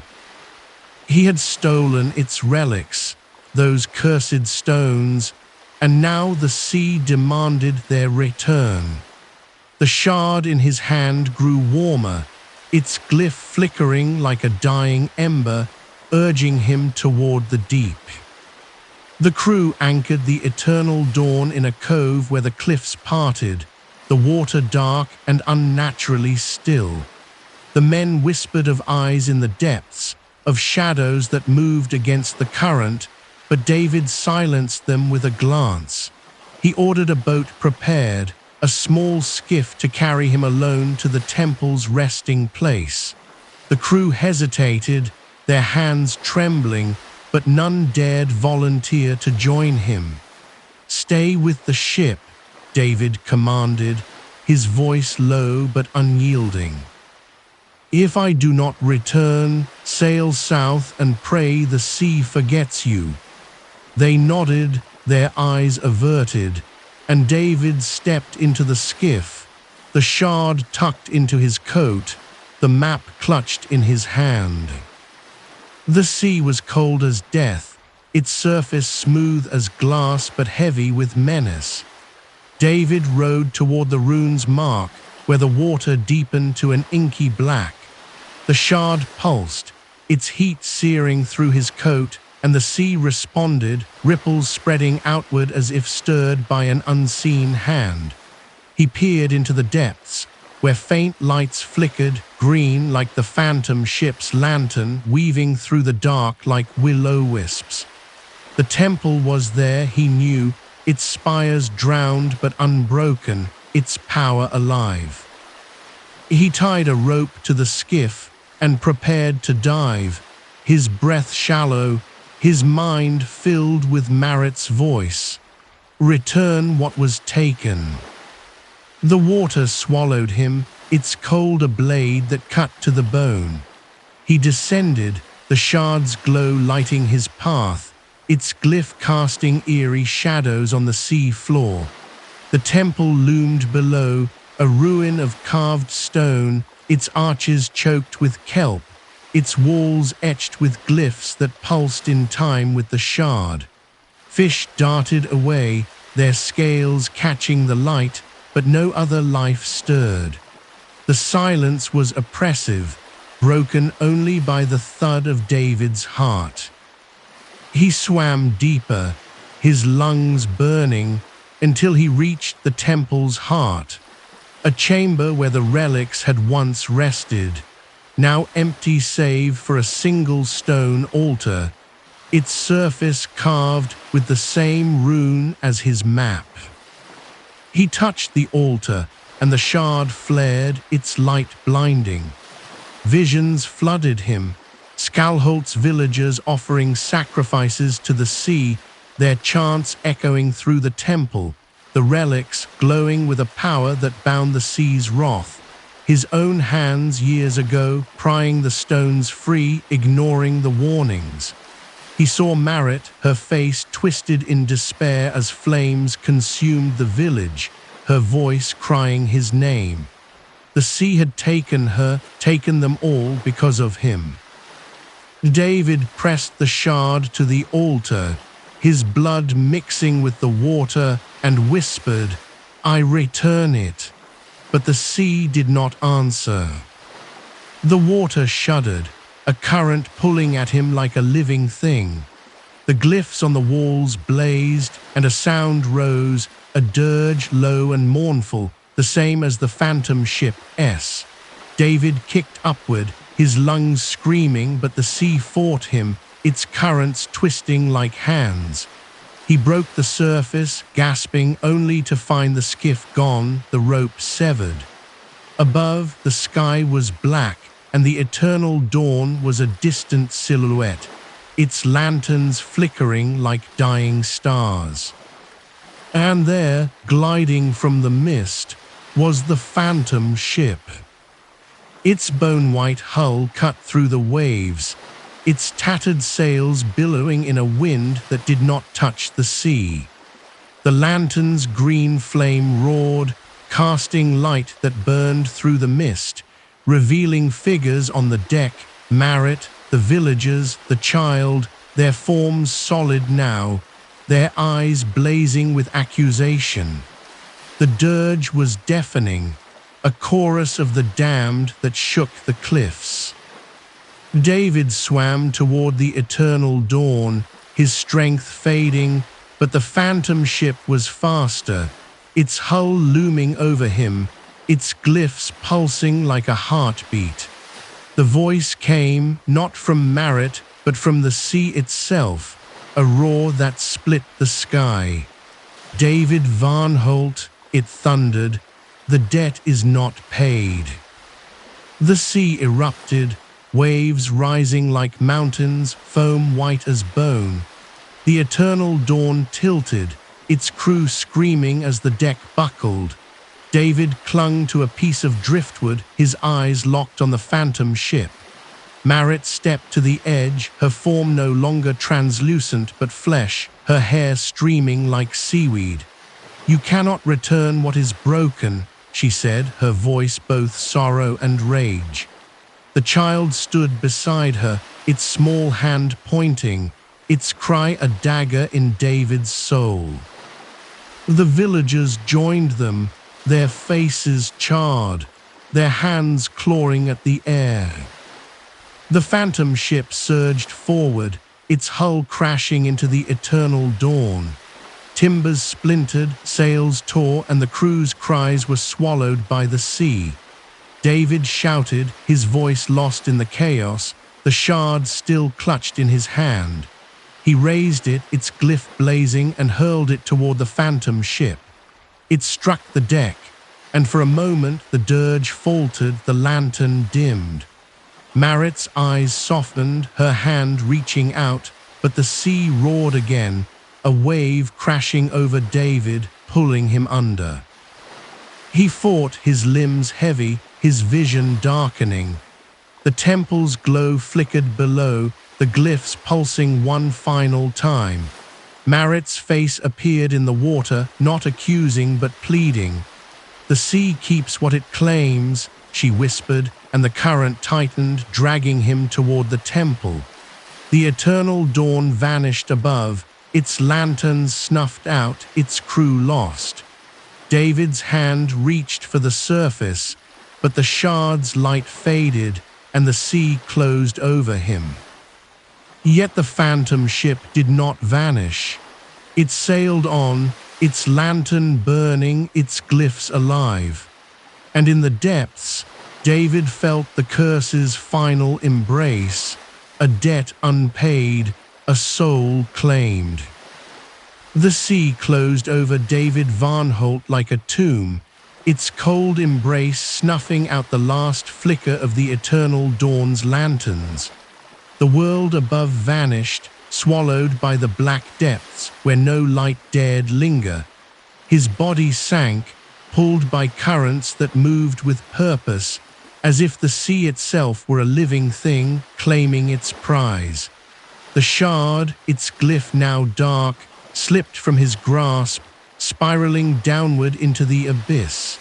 He had stolen its relics, those cursed stones, and now the sea demanded their return. The shard in his hand grew warmer, its glyph flickering like a dying ember, urging him toward the deep. The crew anchored the eternal dawn in a cove where the cliffs parted, the water dark and unnaturally still. The men whispered of eyes in the depths, of shadows that moved against the current, but David silenced them with a glance. He ordered a boat prepared, a small skiff to carry him alone to the temple's resting place. The crew hesitated, their hands trembling, but none dared volunteer to join him. "Stay with the ship," David commanded, his voice low but unyielding. "If I do not return, sail south and pray the sea forgets you." They nodded, their eyes averted, and David stepped into the skiff, the shard tucked into his coat, the map clutched in his hand. The sea was cold as death, its surface smooth as glass but heavy with menace. David rowed toward the rune's mark, where the water deepened to an inky black. The shard pulsed, its heat searing through his coat, and the sea responded, ripples spreading outward as if stirred by an unseen hand. He peered into the depths, where faint lights flickered, green like the phantom ship's lantern, weaving through the dark like will-o'-wisps. The temple was there, he knew, its spires drowned but unbroken, its power alive. He tied a rope to the skiff and prepared to dive, his breath shallow, his mind filled with Marit's voice. "Return what was taken." The water swallowed him, its cold a blade that cut to the bone. He descended, the shard's glow lighting his path, its glyph casting eerie shadows on the sea floor. The temple loomed below, a ruin of carved stone, its arches choked with kelp, its walls etched with glyphs that pulsed in time with the shard. Fish darted away, their scales catching the light, but no other life stirred. The silence was oppressive, broken only by the thud of David's heart. He swam deeper, his lungs burning, until he reached the temple's heart, a chamber where the relics had once rested, now empty save for a single stone altar, its surface carved with the same rune as his map. He touched the altar, and the shard flared, its light blinding. Visions flooded him, Skalholt's villagers offering sacrifices to the sea, their chants echoing through the temple, the relics glowing with a power that bound the sea's wrath. His own hands years ago prying the stones free, ignoring the warnings. He saw Marit, her face twisted in despair as flames consumed the village, her voice crying his name. The sea had taken her, taken them all because of him. David pressed the shard to the altar, his blood mixing with the water, and whispered, "I return it." But the sea did not answer. The water shuddered, a current pulling at him like a living thing. The glyphs on the walls blazed, and a sound rose, a dirge low and mournful, the same as the phantom ship's. David kicked upward, his lungs screaming, but the sea fought him, its currents twisting like hands. He broke the surface, gasping, only to find the skiff gone, the rope severed. Above, the sky was black, and the eternal dawn was a distant silhouette, its lanterns flickering like dying stars. And there, gliding from the mist, was the phantom ship. Its bone-white hull cut through the waves, its tattered sails billowing in a wind that did not touch the sea. The lantern's green flame roared, casting light that burned through the mist, revealing figures on the deck, Marit, the villagers, the child, their forms solid now, their eyes blazing with accusation. The dirge was deafening, a chorus of the damned that shook the cliffs. David swam toward the eternal dawn, his strength fading, but the phantom ship was faster, its hull looming over him, its glyphs pulsing like a heartbeat. The voice came, not from Marit, but from the sea itself, a roar that split the sky. "David Varnholt," it thundered, "the debt is not paid." The sea erupted, waves rising like mountains, foam white as bone. The eternal dawn tilted, its crew screaming as the deck buckled. David clung to a piece of driftwood, his eyes locked on the phantom ship. Marit stepped to the edge, her form no longer translucent but flesh, her hair streaming like seaweed. "You cannot return what is broken," she said, her voice both sorrow and rage. The child stood beside her, its small hand pointing, its cry a dagger in David's soul. The villagers joined them, their faces charred, their hands clawing at the air. The phantom ship surged forward, its hull crashing into the eternal dawn. Timbers splintered, sails tore, and the crew's cries were swallowed by the sea. David shouted, his voice lost in the chaos, the shard still clutched in his hand. He raised it, its glyph blazing, and hurled it toward the phantom ship. It struck the deck, and for a moment the dirge faltered, the lantern dimmed. Marit's eyes softened, her hand reaching out, but the sea roared again, a wave crashing over David, pulling him under. He fought, his limbs heavy, his vision darkening. The temple's glow flickered below, the glyphs pulsing one final time. Marit's face appeared in the water, not accusing but pleading. "The sea keeps what it claims," she whispered, and the current tightened, dragging him toward the temple. The eternal dawn vanished above, its lanterns snuffed out, its crew lost. David's hand reached for the surface, but the shard's light faded, and the sea closed over him. Yet the phantom ship did not vanish. It sailed on, its lantern burning, its glyphs alive. And in the depths, David felt the curse's final embrace, a debt unpaid, a soul claimed. The sea closed over David Varnholt like a tomb, its cold embrace snuffing out the last flicker of the eternal dawn's lanterns. The world above vanished, swallowed by the black depths where no light dared linger. His body sank, pulled by currents that moved with purpose, as if the sea itself were a living thing claiming its prize. The shard, its glyph now dark, slipped from his grasp, spiraling downward into the abyss.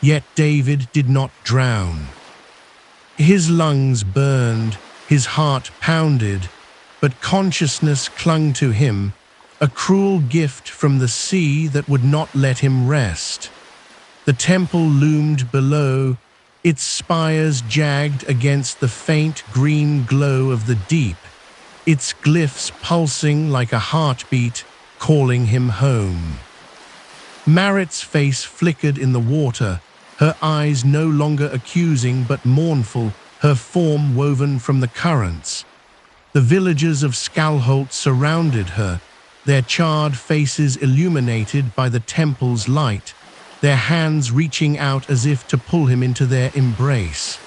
Yet David did not drown. His lungs burned, his heart pounded, but consciousness clung to him, a cruel gift from the sea that would not let him rest. The temple loomed below, its spires jagged against the faint green glow of the deep, its glyphs pulsing like a heartbeat, calling him home. Marit's face flickered in the water, her eyes no longer accusing but mournful, her form woven from the currents. The villagers of Skalholt surrounded her, their charred faces illuminated by the temple's light, their hands reaching out as if to pull him into their embrace.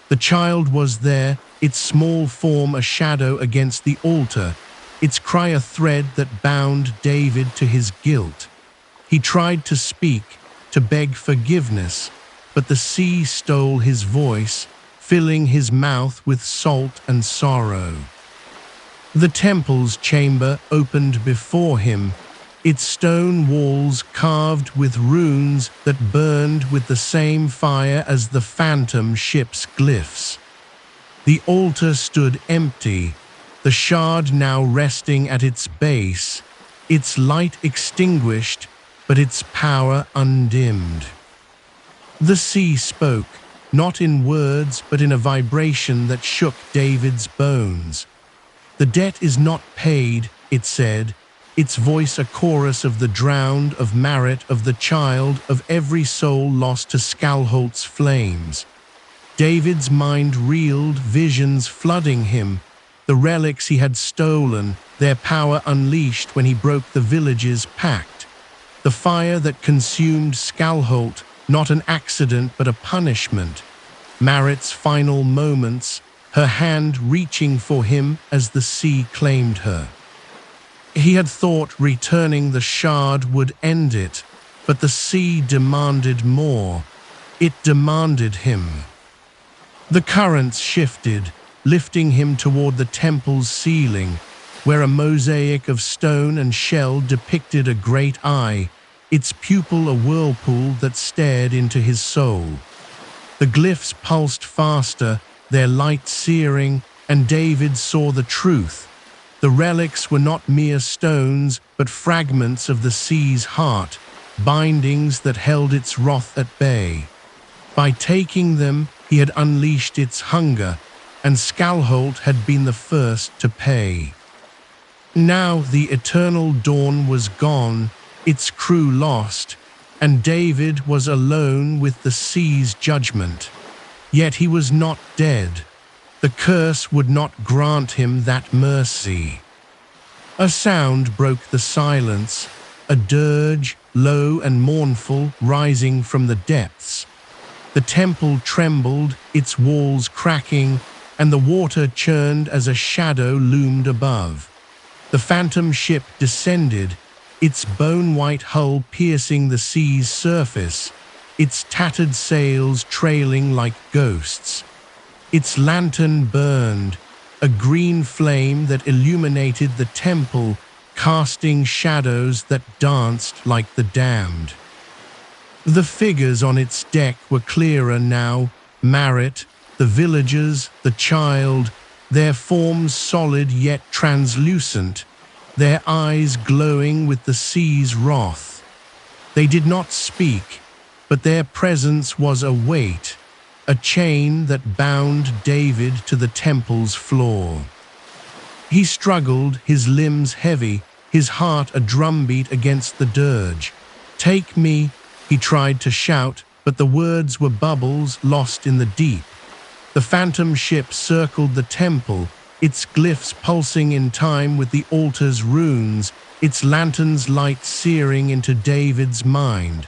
The child was there, its small form a shadow against the altar, its cry a thread that bound David to his guilt. He tried to speak, to beg forgiveness, but the sea stole his voice, filling his mouth with salt and sorrow. The temple's chamber opened before him, its stone walls carved with runes that burned with the same fire as the phantom ship's glyphs. The altar stood empty, the shard now resting at its base, its light extinguished, but its power undimmed. The sea spoke, not in words but in a vibration that shook David's bones. "The debt is not paid," it said, its voice a chorus of the drowned, of Marit, of the child, of every soul lost to Skalholt's flames. David's mind reeled, visions flooding him, the relics he had stolen, their power unleashed when he broke the village's pact. The fire that consumed Skalholt, not an accident but a punishment. Marit's final moments, her hand reaching for him as the sea claimed her. He had thought returning the shard would end it, but the sea demanded more. It demanded him. The currents shifted, lifting him toward the temple's ceiling, where a mosaic of stone and shell depicted a great eye, its pupil a whirlpool that stared into his soul. The glyphs pulsed faster, their light searing, and David saw the truth. The relics were not mere stones, but fragments of the sea's heart, bindings that held its wrath at bay. By taking them, he had unleashed its hunger, and Skalholt had been the first to pay. Now the eternal dawn was gone, its crew lost, and David was alone with the sea's judgment. Yet he was not dead. The curse would not grant him that mercy. A sound broke the silence, a dirge, low and mournful, rising from the depths. The temple trembled, its walls cracking, and the water churned as a shadow loomed above. The phantom ship descended, its bone-white hull piercing the sea's surface, its tattered sails trailing like ghosts. Its lantern burned, a green flame that illuminated the temple, casting shadows that danced like the damned. The figures on its deck were clearer now, Marit, the villagers, the child, their forms solid yet translucent, their eyes glowing with the sea's wrath. They did not speak, but their presence was a weight, a chain that bound David to the temple's floor. He struggled, his limbs heavy, his heart a drumbeat against the dirge. "Take me," he tried to shout, but the words were bubbles lost in the deep. The phantom ship circled the temple, its glyphs pulsing in time with the altar's runes, its lantern's light searing into David's mind.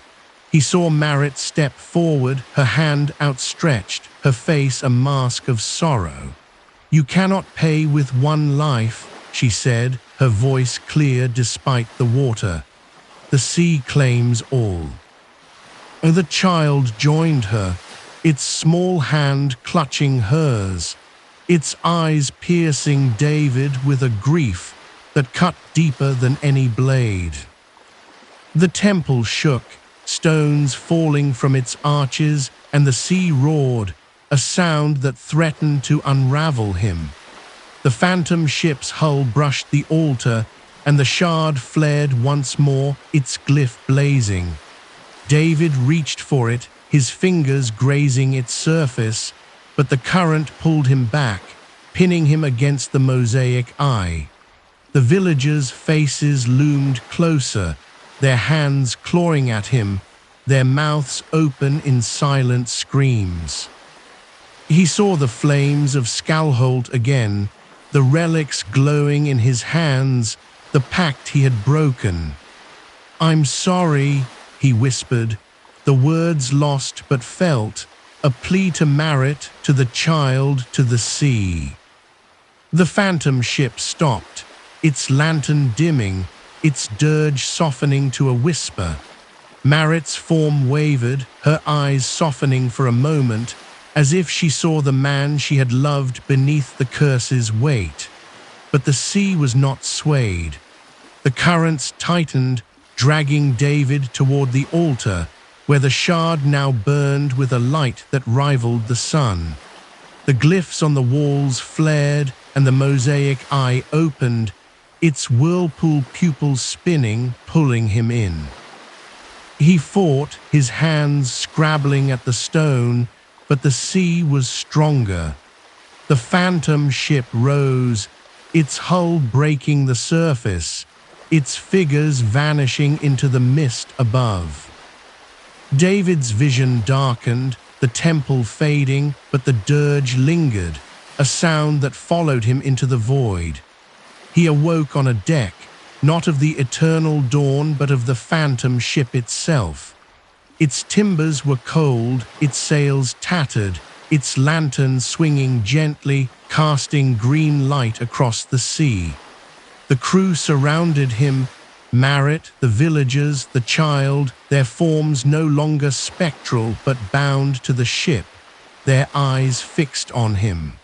He saw Marit step forward, her hand outstretched, her face a mask of sorrow. "You cannot pay with one life," she said, her voice clear despite the water. The sea claims all. The child joined her, its small hand clutching hers, its eyes piercing David with a grief that cut deeper than any blade. The temple shook, stones falling from its arches, and the sea roared, a sound that threatened to unravel him. The phantom ship's hull brushed the altar, and the shard flared once more, its glyph blazing. David reached for it, his fingers grazing its surface, but the current pulled him back, pinning him against the mosaic eye. The villagers' faces loomed closer, their hands clawing at him, their mouths open in silent screams. He saw the flames of Skalholt again, the relics glowing in his hands, the pact he had broken. "I'm sorry," he whispered, the words lost but felt, a plea to Marit, to the child, to the sea. The phantom ship stopped, its lantern dimming, its dirge softening to a whisper. Marit's form wavered, her eyes softening for a moment, as if she saw the man she had loved beneath the curse's weight. But the sea was not swayed. The currents tightened, dragging David toward the altar, where the shard now burned with a light that rivaled the sun. The glyphs on the walls flared, and the mosaic eye opened, its whirlpool pupils spinning, pulling him in. He fought, his hands scrabbling at the stone, but the sea was stronger. The phantom ship rose, its hull breaking the surface, its figures vanishing into the mist above. David's vision darkened, the temple fading, but the dirge lingered, a sound that followed him into the void. He awoke on a deck, not of the eternal dawn but of the phantom ship itself. Its timbers were cold, its sails tattered, its lantern swinging gently, casting green light across the sea. The crew surrounded him, Marit, the villagers, the child, their forms no longer spectral but bound to the ship, their eyes fixed on him.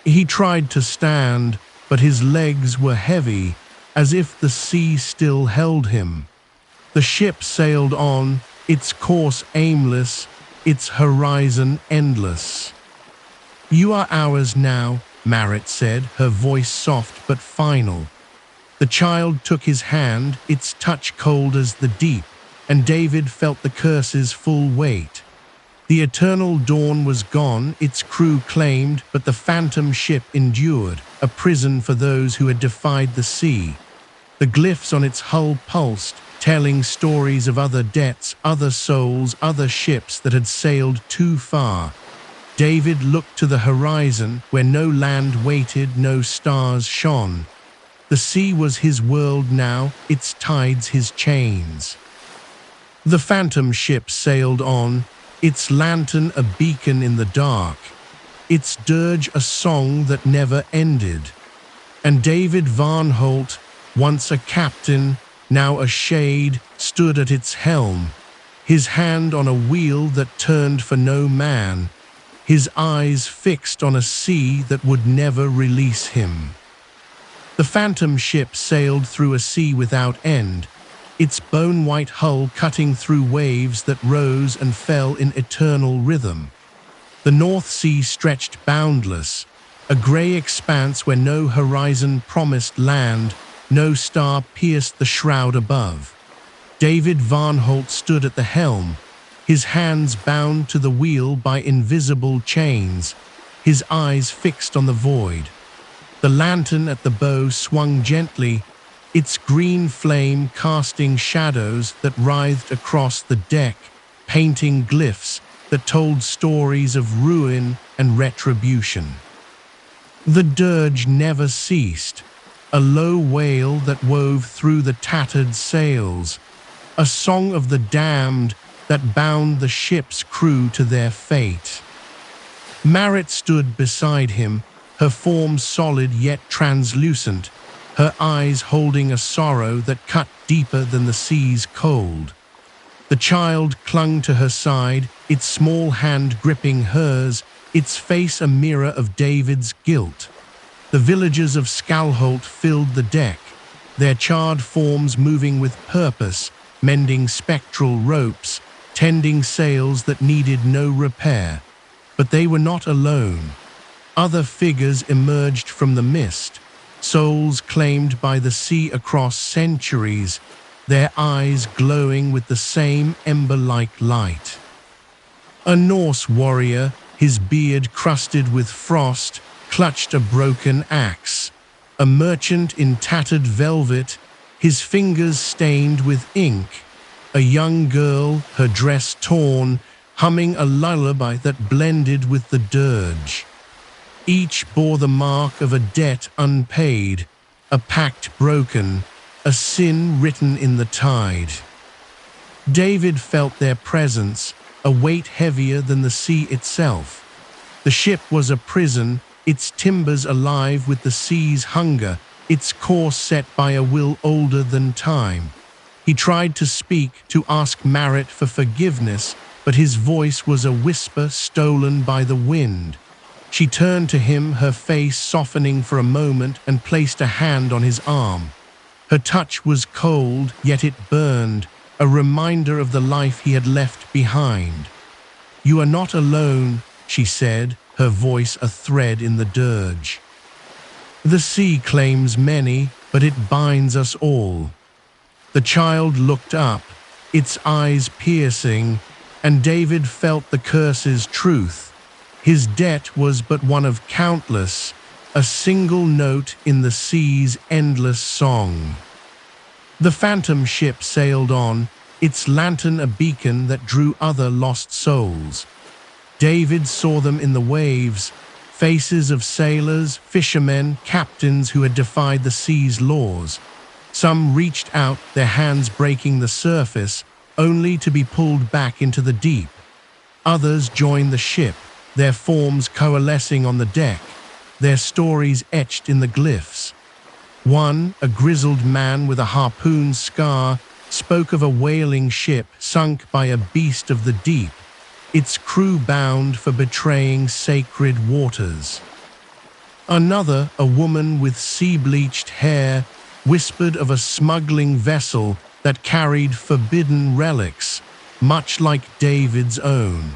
He tried to stand, but his legs were heavy, as if the sea still held him. The ship sailed on, its course aimless, its horizon endless. "You are ours now," Marit said, her voice soft but final. The child took his hand, its touch cold as the deep, and David felt the curse's full weight. The eternal dawn was gone, its crew claimed, but the phantom ship endured, a prison for those who had defied the sea. The glyphs on its hull pulsed, telling stories of other debts, other souls, other ships that had sailed too far. David looked to the horizon, where no land waited, no stars shone. The sea was his world now, its tides his chains. The phantom ship sailed on, its lantern a beacon in the dark, its dirge a song that never ended. And David Varnholt, once a captain, now a shade, stood at its helm, his hand on a wheel that turned for no man, his eyes fixed on a sea that would never release him. The phantom ship sailed through a sea without end, its bone-white hull cutting through waves that rose and fell in eternal rhythm. The North Sea stretched boundless, a grey expanse where no horizon promised land, no star pierced the shroud above. David Varnholt stood at the helm, his hands bound to the wheel by invisible chains, his eyes fixed on the void. The lantern at the bow swung gently, its green flame casting shadows that writhed across the deck, painting glyphs that told stories of ruin and retribution. The dirge never ceased, a low wail that wove through the tattered sails, a song of the damned that bound the ship's crew to their fate. Marit stood beside him, her form solid yet translucent, her eyes holding a sorrow that cut deeper than the sea's cold. The child clung to her side, its small hand gripping hers, its face a mirror of David's guilt. The villagers of Skalholt filled the deck, their charred forms moving with purpose, mending spectral ropes, tending sails that needed no repair. But they were not alone. Other figures emerged from the mist, souls claimed by the sea across centuries, their eyes glowing with the same ember-like light. A Norse warrior, his beard crusted with frost, clutched a broken axe. A merchant in tattered velvet, his fingers stained with ink. A young girl, her dress torn, humming a lullaby that blended with the dirge. Each bore the mark of a debt unpaid, a pact broken, a sin written in the tide. David felt their presence, a weight heavier than the sea itself. The ship was a prison, its timbers alive with the sea's hunger, its course set by a will older than time. He tried to speak, to ask Marit for forgiveness, but his voice was a whisper stolen by the wind. She turned to him, her face softening for a moment, and placed a hand on his arm. Her touch was cold, yet it burned, a reminder of the life he had left behind. "You are not alone," she said, her voice a thread in the dirge. "The sea claims many, but it binds us all." The child looked up, its eyes piercing, and David felt the curse's truth. His debt was but one of countless, a single note in the sea's endless song. The phantom ship sailed on, its lantern a beacon that drew other lost souls. David saw them in the waves, faces of sailors, fishermen, captains who had defied the sea's laws. Some reached out, their hands breaking the surface, only to be pulled back into the deep. Others joined the ship, their forms coalescing on the deck, their stories etched in the glyphs. One, a grizzled man with a harpoon scar, spoke of a whaling ship sunk by a beast of the deep, its crew bound for betraying sacred waters. Another, a woman with sea-bleached hair, whispered of a smuggling vessel that carried forbidden relics, much like David's own.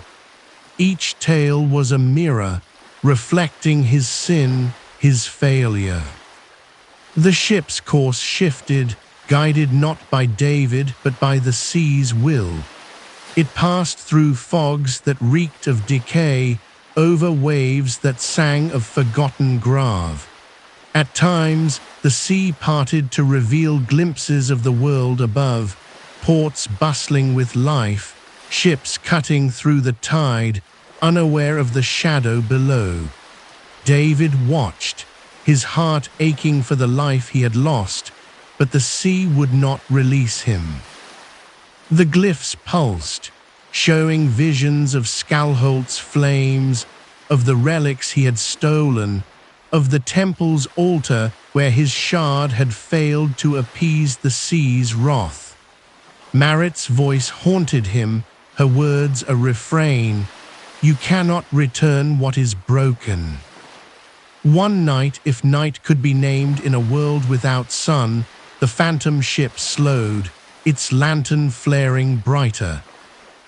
Each tale was a mirror, reflecting his sin, his failure. The ship's course shifted, guided not by David but by the sea's will. It passed through fogs that reeked of decay, over waves that sang of forgotten grave. At times, the sea parted to reveal glimpses of the world above, ports bustling with life, ships cutting through the tide, unaware of the shadow below. David watched, his heart aching for the life he had lost, but the sea would not release him. The glyphs pulsed, showing visions of Skalholt's flames, of the relics he had stolen, of the temple's altar where his shard had failed to appease the sea's wrath. Marit's voice haunted him, her words a refrain, "You cannot return what is broken." One night, if night could be named in a world without sun, the phantom ship slowed, its lantern flaring brighter.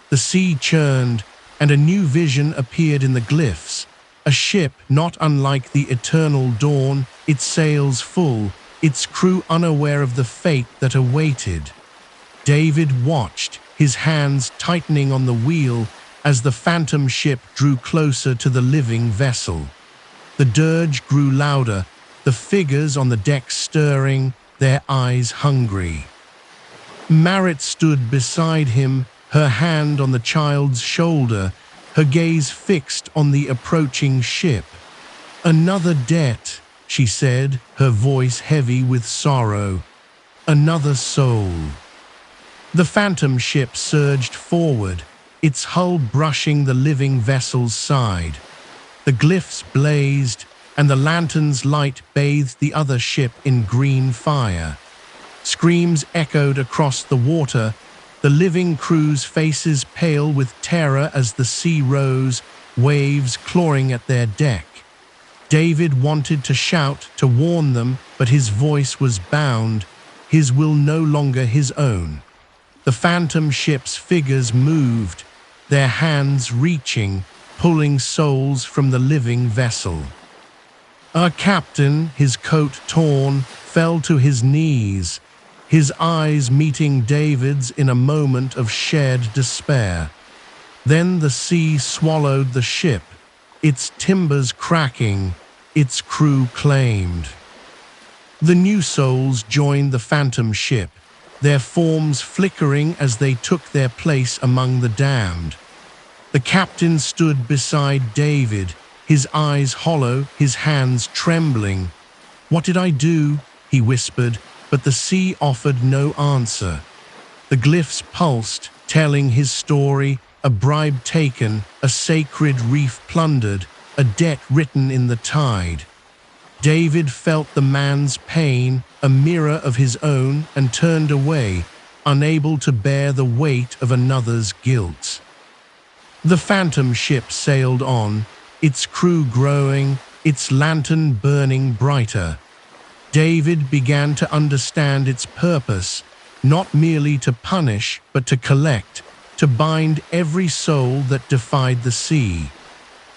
The sea churned, and a new vision appeared in the glyphs, a ship not unlike the eternal dawn, its sails full, its crew unaware of the fate that awaited. David watched, his hands tightening on the wheel as the phantom ship drew closer to the living vessel. The dirge grew louder, the figures on the deck stirring, their eyes hungry. Marit stood beside him, her hand on the child's shoulder, her gaze fixed on the approaching ship. "Another debt," she said, her voice heavy with sorrow. "Another soul." The phantom ship surged forward, its hull brushing the living vessel's side. The glyphs blazed, and the lantern's light bathed the other ship in green fire. Screams echoed across the water, the living crew's faces pale with terror as the sea rose, waves clawing at their deck. David wanted to shout, to warn them, but his voice was bound, his will no longer his own. The phantom ship's figures moved, their hands reaching, pulling souls from the living vessel. Our captain, his coat torn, fell to his knees, his eyes meeting David's in a moment of shared despair. Then the sea swallowed the ship, its timbers cracking, its crew claimed. The new souls joined the phantom ship, their forms flickering as they took their place among the damned. The captain stood beside David, his eyes hollow, his hands trembling. "What did I do?" he whispered, but the sea offered no answer. The glyphs pulsed, telling his story, a bribe taken, a sacred reef plundered, a debt written in the tide. David felt the man's pain, a mirror of his own, and turned away, unable to bear the weight of another's guilt. The phantom ship sailed on, its crew growing, its lantern burning brighter. David began to understand its purpose, not merely to punish, but to collect, to bind every soul that defied the sea.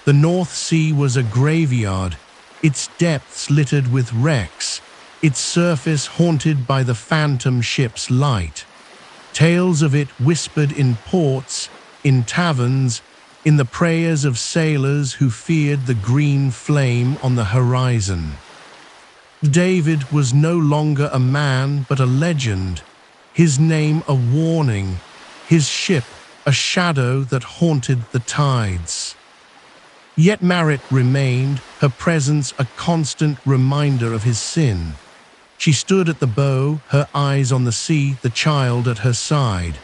The North Sea was a graveyard, its depths littered with wrecks, its surface haunted by the phantom ship's light. Tales of it whispered in ports, in taverns, in the prayers of sailors who feared the green flame on the horizon. David was no longer a man but a legend, his name a warning, his ship a shadow that haunted the tides. Yet Marit remained, her presence a constant reminder of his sin. She stood at the bow, her eyes on the sea, the child at her side.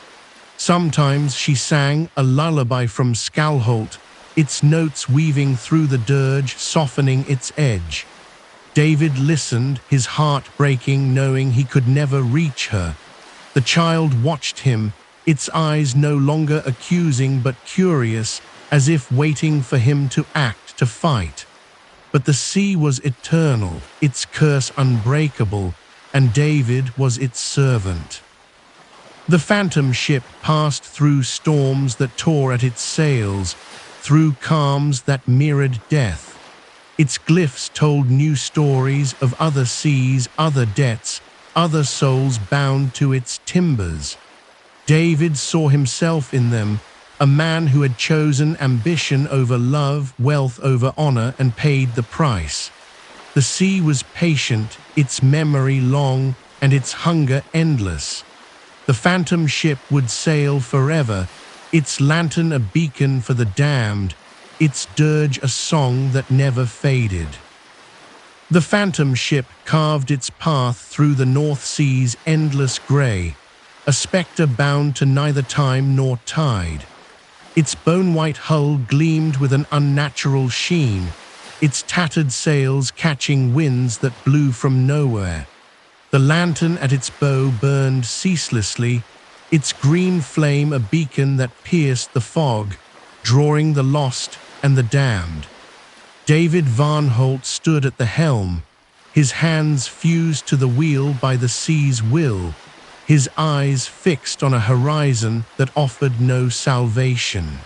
Sometimes she sang a lullaby from Skalholt, its notes weaving through the dirge, softening its edge. David listened, his heart breaking, knowing he could never reach her. The child watched him, its eyes no longer accusing but curious, as if waiting for him to act, to fight. But the sea was eternal, its curse unbreakable, and David was its servant. The phantom ship passed through storms that tore at its sails, through calms that mirrored death. Its glyphs told new stories of other seas, other debts, other souls bound to its timbers. David saw himself in them, a man who had chosen ambition over love, wealth over honor, and paid the price. The sea was patient, its memory long, and its hunger endless. The phantom ship would sail forever, its lantern a beacon for the damned, its dirge a song that never faded. The phantom ship carved its path through the North Sea's endless grey, a spectre bound to neither time nor tide. Its bone-white hull gleamed with an unnatural sheen, its tattered sails catching winds that blew from nowhere. The lantern at its bow burned ceaselessly, its green flame a beacon that pierced the fog, drawing the lost and the damned. David Varnholt stood at the helm, his hands fused to the wheel by the sea's will, his eyes fixed on a horizon that offered no salvation.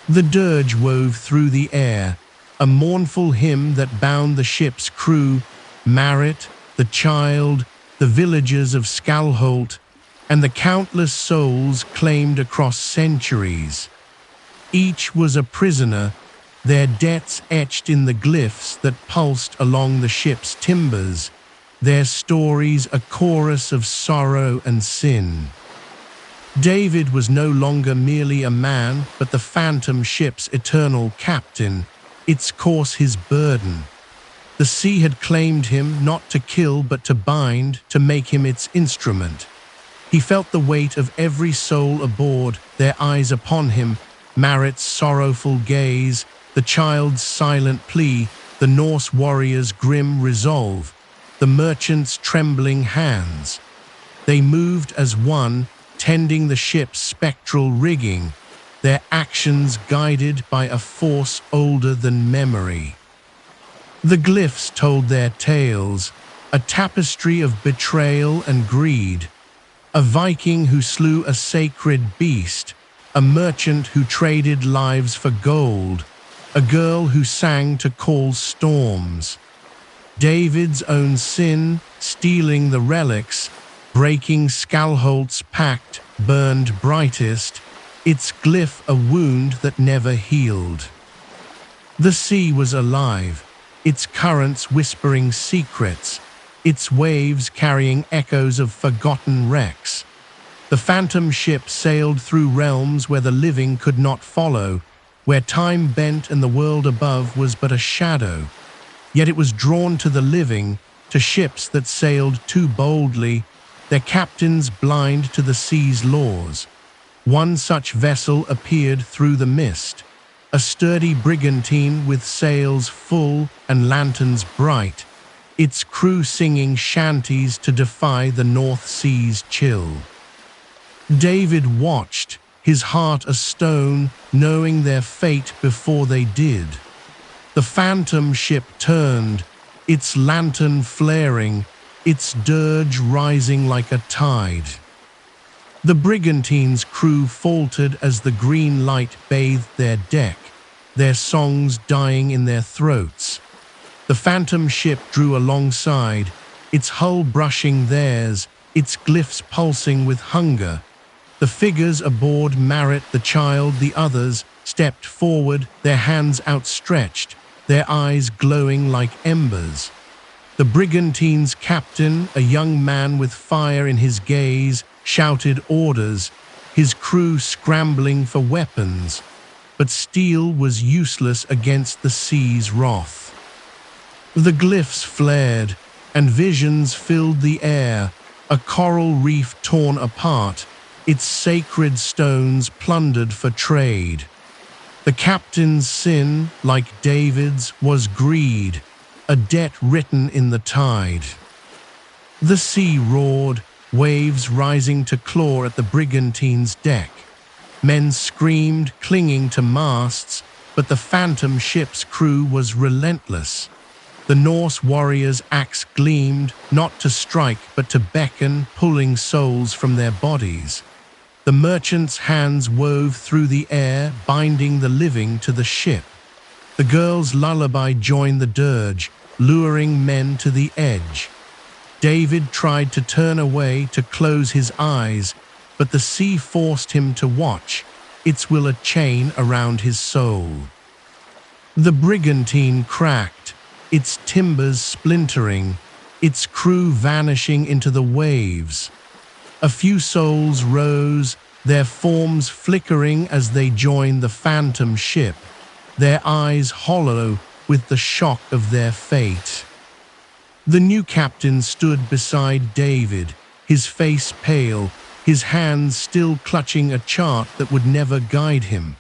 The dirge wove through the air, a mournful hymn that bound the ship's crew, Marit, the child, the villagers of Skalholt, and the countless souls claimed across centuries. Each was a prisoner, their debts etched in the glyphs that pulsed along the ship's timbers, their stories a chorus of sorrow and sin. David was no longer merely a man, but the phantom ship's eternal captain, its course his burden. The sea had claimed him not to kill but to bind, to make him its instrument. He felt the weight of every soul aboard, their eyes upon him, Marit's sorrowful gaze, the child's silent plea, the Norse warriors' grim resolve, the merchants' trembling hands. They moved as one, tending the ship's spectral rigging, their actions guided by a force older than memory. The glyphs told their tales, a tapestry of betrayal and greed, a Viking who slew a sacred beast, a merchant who traded lives for gold, a girl who sang to call storms. David's own sin, stealing the relics, breaking Skalholt's pact, burned brightest, its glyph a wound that never healed. The sea was alive, its currents whispering secrets, its waves carrying echoes of forgotten wrecks. The phantom ship sailed through realms where the living could not follow, where time bent and the world above was but a shadow. Yet it was drawn to the living, to ships that sailed too boldly, their captains blind to the sea's laws. One such vessel appeared through the mist, a sturdy brigantine with sails full and lanterns bright, its crew singing shanties to defy the North Sea's chill. David watched, his heart a stone, knowing their fate before they did. The phantom ship turned, its lantern flaring, its dirge rising like a tide. The brigantine's crew faltered as the green light bathed their deck, their songs dying in their throats. The phantom ship drew alongside, its hull brushing theirs, its glyphs pulsing with hunger. The figures aboard Marit, the child, the others, stepped forward, their hands outstretched, their eyes glowing like embers. The brigantine's captain, a young man with fire in his gaze, shouted orders, his crew scrambling for weapons. But steel was useless against the sea's wrath. The glyphs flared, and visions filled the air, a coral reef torn apart, its sacred stones plundered for trade. The captain's sin, like David's, was greed, a debt written in the tide. The sea roared, waves rising to claw at the brigantine's deck. Men screamed, clinging to masts, but the phantom ship's crew was relentless. The Norse warrior's axe gleamed, not to strike but to beckon, pulling souls from their bodies. The merchant's hands wove through the air, binding the living to the ship. The girl's lullaby joined the dirge, luring men to the edge. David tried to turn away, to close his eyes, but the sea forced him to watch, its will a chain around his soul. The brigantine cracked, its timbers splintering, its crew vanishing into the waves. A few souls rose, their forms flickering as they joined the phantom ship, their eyes hollow with the shock of their fate. The new captain stood beside David, his face pale, his hands still clutching a chart that would never guide him.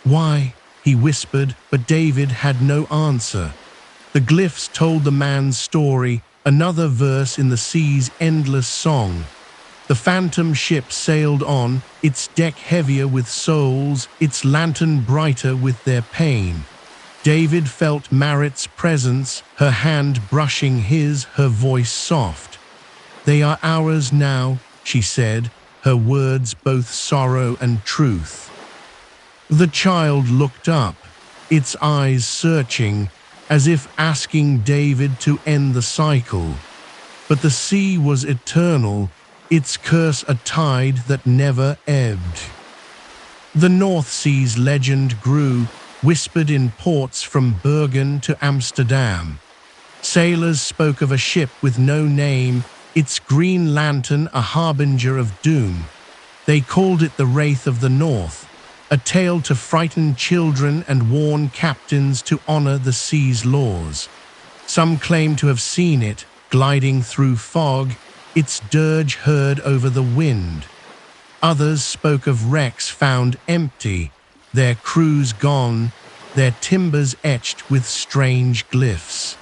"Why?" he whispered, but David had no answer. The glyphs told the man's story, another verse in the sea's endless song. The phantom ship sailed on, its deck heavier with souls, its lantern brighter with their pain. David felt Marit's presence, her hand brushing his, her voice soft. "They are ours now," she said, her words both sorrow and truth. The child looked up, its eyes searching, as if asking David to end the cycle. But the sea was eternal, its curse a tide that never ebbed. The North Sea's legend grew, whispered in ports from Bergen to Amsterdam. Sailors spoke of a ship with no name, its green lantern a harbinger of doom. They called it the Wraith of the North, a tale to frighten children and warn captains to honor the sea's laws. Some claim to have seen it, gliding through fog, its dirge heard over the wind. Others spoke of wrecks found empty, their crews gone, their timbers etched with strange glyphs.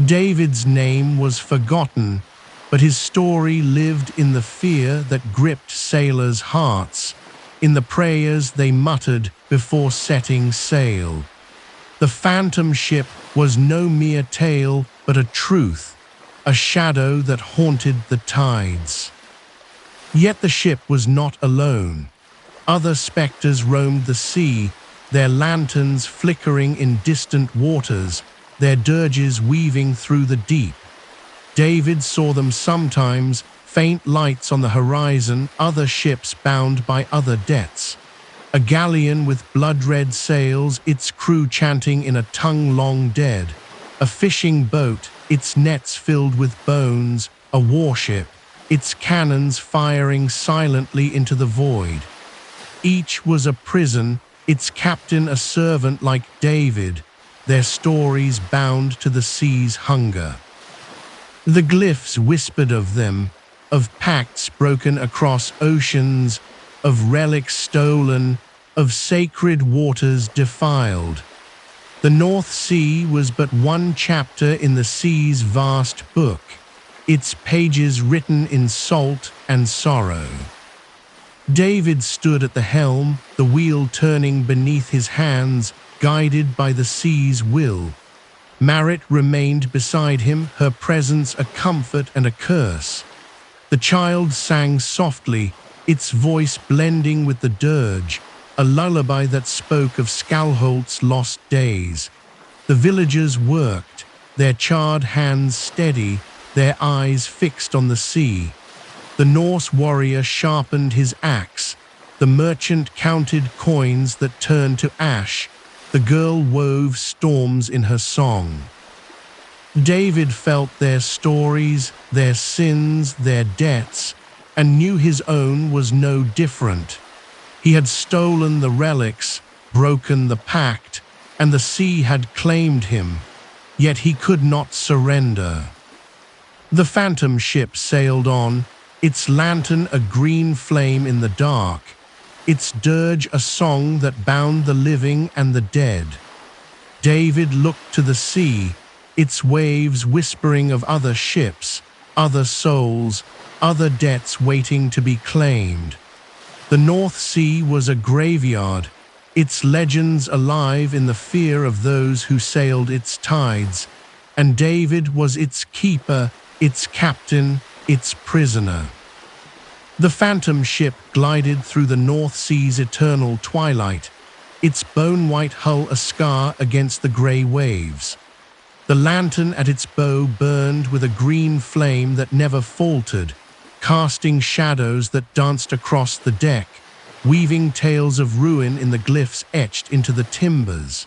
David's name was forgotten, but his story lived in the fear that gripped sailors' hearts, in the prayers they muttered before setting sail. The phantom ship was no mere tale, but a truth, a shadow that haunted the tides. Yet the ship was not alone. Other specters roamed the sea, their lanterns flickering in distant waters, their dirges weaving through the deep. David saw them sometimes, faint lights on the horizon, other ships bound by other debts. A galleon with blood-red sails, its crew chanting in a tongue long dead. A fishing boat, its nets filled with bones, a warship, its cannons firing silently into the void. Each was a prison, its captain a servant like David, their stories bound to the sea's hunger. The glyphs whispered of them, of pacts broken across oceans, of relics stolen, of sacred waters defiled. The North Sea was but one chapter in the sea's vast book, its pages written in salt and sorrow. David stood at the helm, the wheel turning beneath his hands, guided by the sea's will. Marit remained beside him, her presence a comfort and a curse. The child sang softly, its voice blending with the dirge, a lullaby that spoke of Skalholt's lost days. The villagers worked, their charred hands steady, their eyes fixed on the sea. The Norse warrior sharpened his axe, the merchant counted coins that turned to ash, the girl wove storms in her song. David felt their stories, their sins, their debts, and knew his own was no different. He had stolen the relics, broken the pact, and the sea had claimed him, yet he could not surrender. The phantom ship sailed on, its lantern a green flame in the dark, its dirge a song that bound the living and the dead. David looked to the sea, its waves whispering of other ships, other souls, other debts waiting to be claimed. The North Sea was a graveyard, its legends alive in the fear of those who sailed its tides, and David was its keeper, its captain, its prisoner. The phantom ship glided through the North Sea's eternal twilight, its bone-white hull a scar against the grey waves. The lantern at its bow burned with a green flame that never faltered, casting shadows that danced across the deck, weaving tales of ruin in the glyphs etched into the timbers.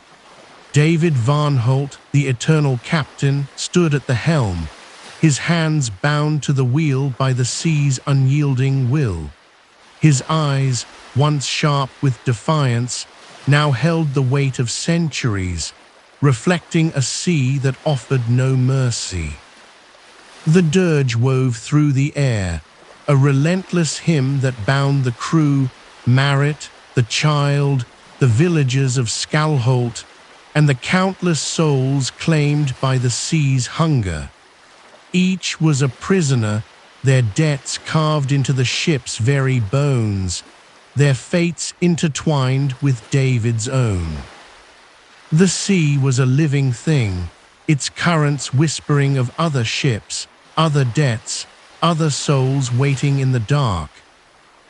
David Varnholt, the eternal captain, stood at the helm, his hands bound to the wheel by the sea's unyielding will. His eyes, once sharp with defiance, now held the weight of centuries, reflecting a sea that offered no mercy. The dirge wove through the air, a relentless hymn that bound the crew, Marit, the child, the villagers of Skalholt, and the countless souls claimed by the sea's hunger. Each was a prisoner, their debts carved into the ship's very bones, their fates intertwined with David's own. The sea was a living thing, its currents whispering of other ships, other debts, other souls waiting in the dark.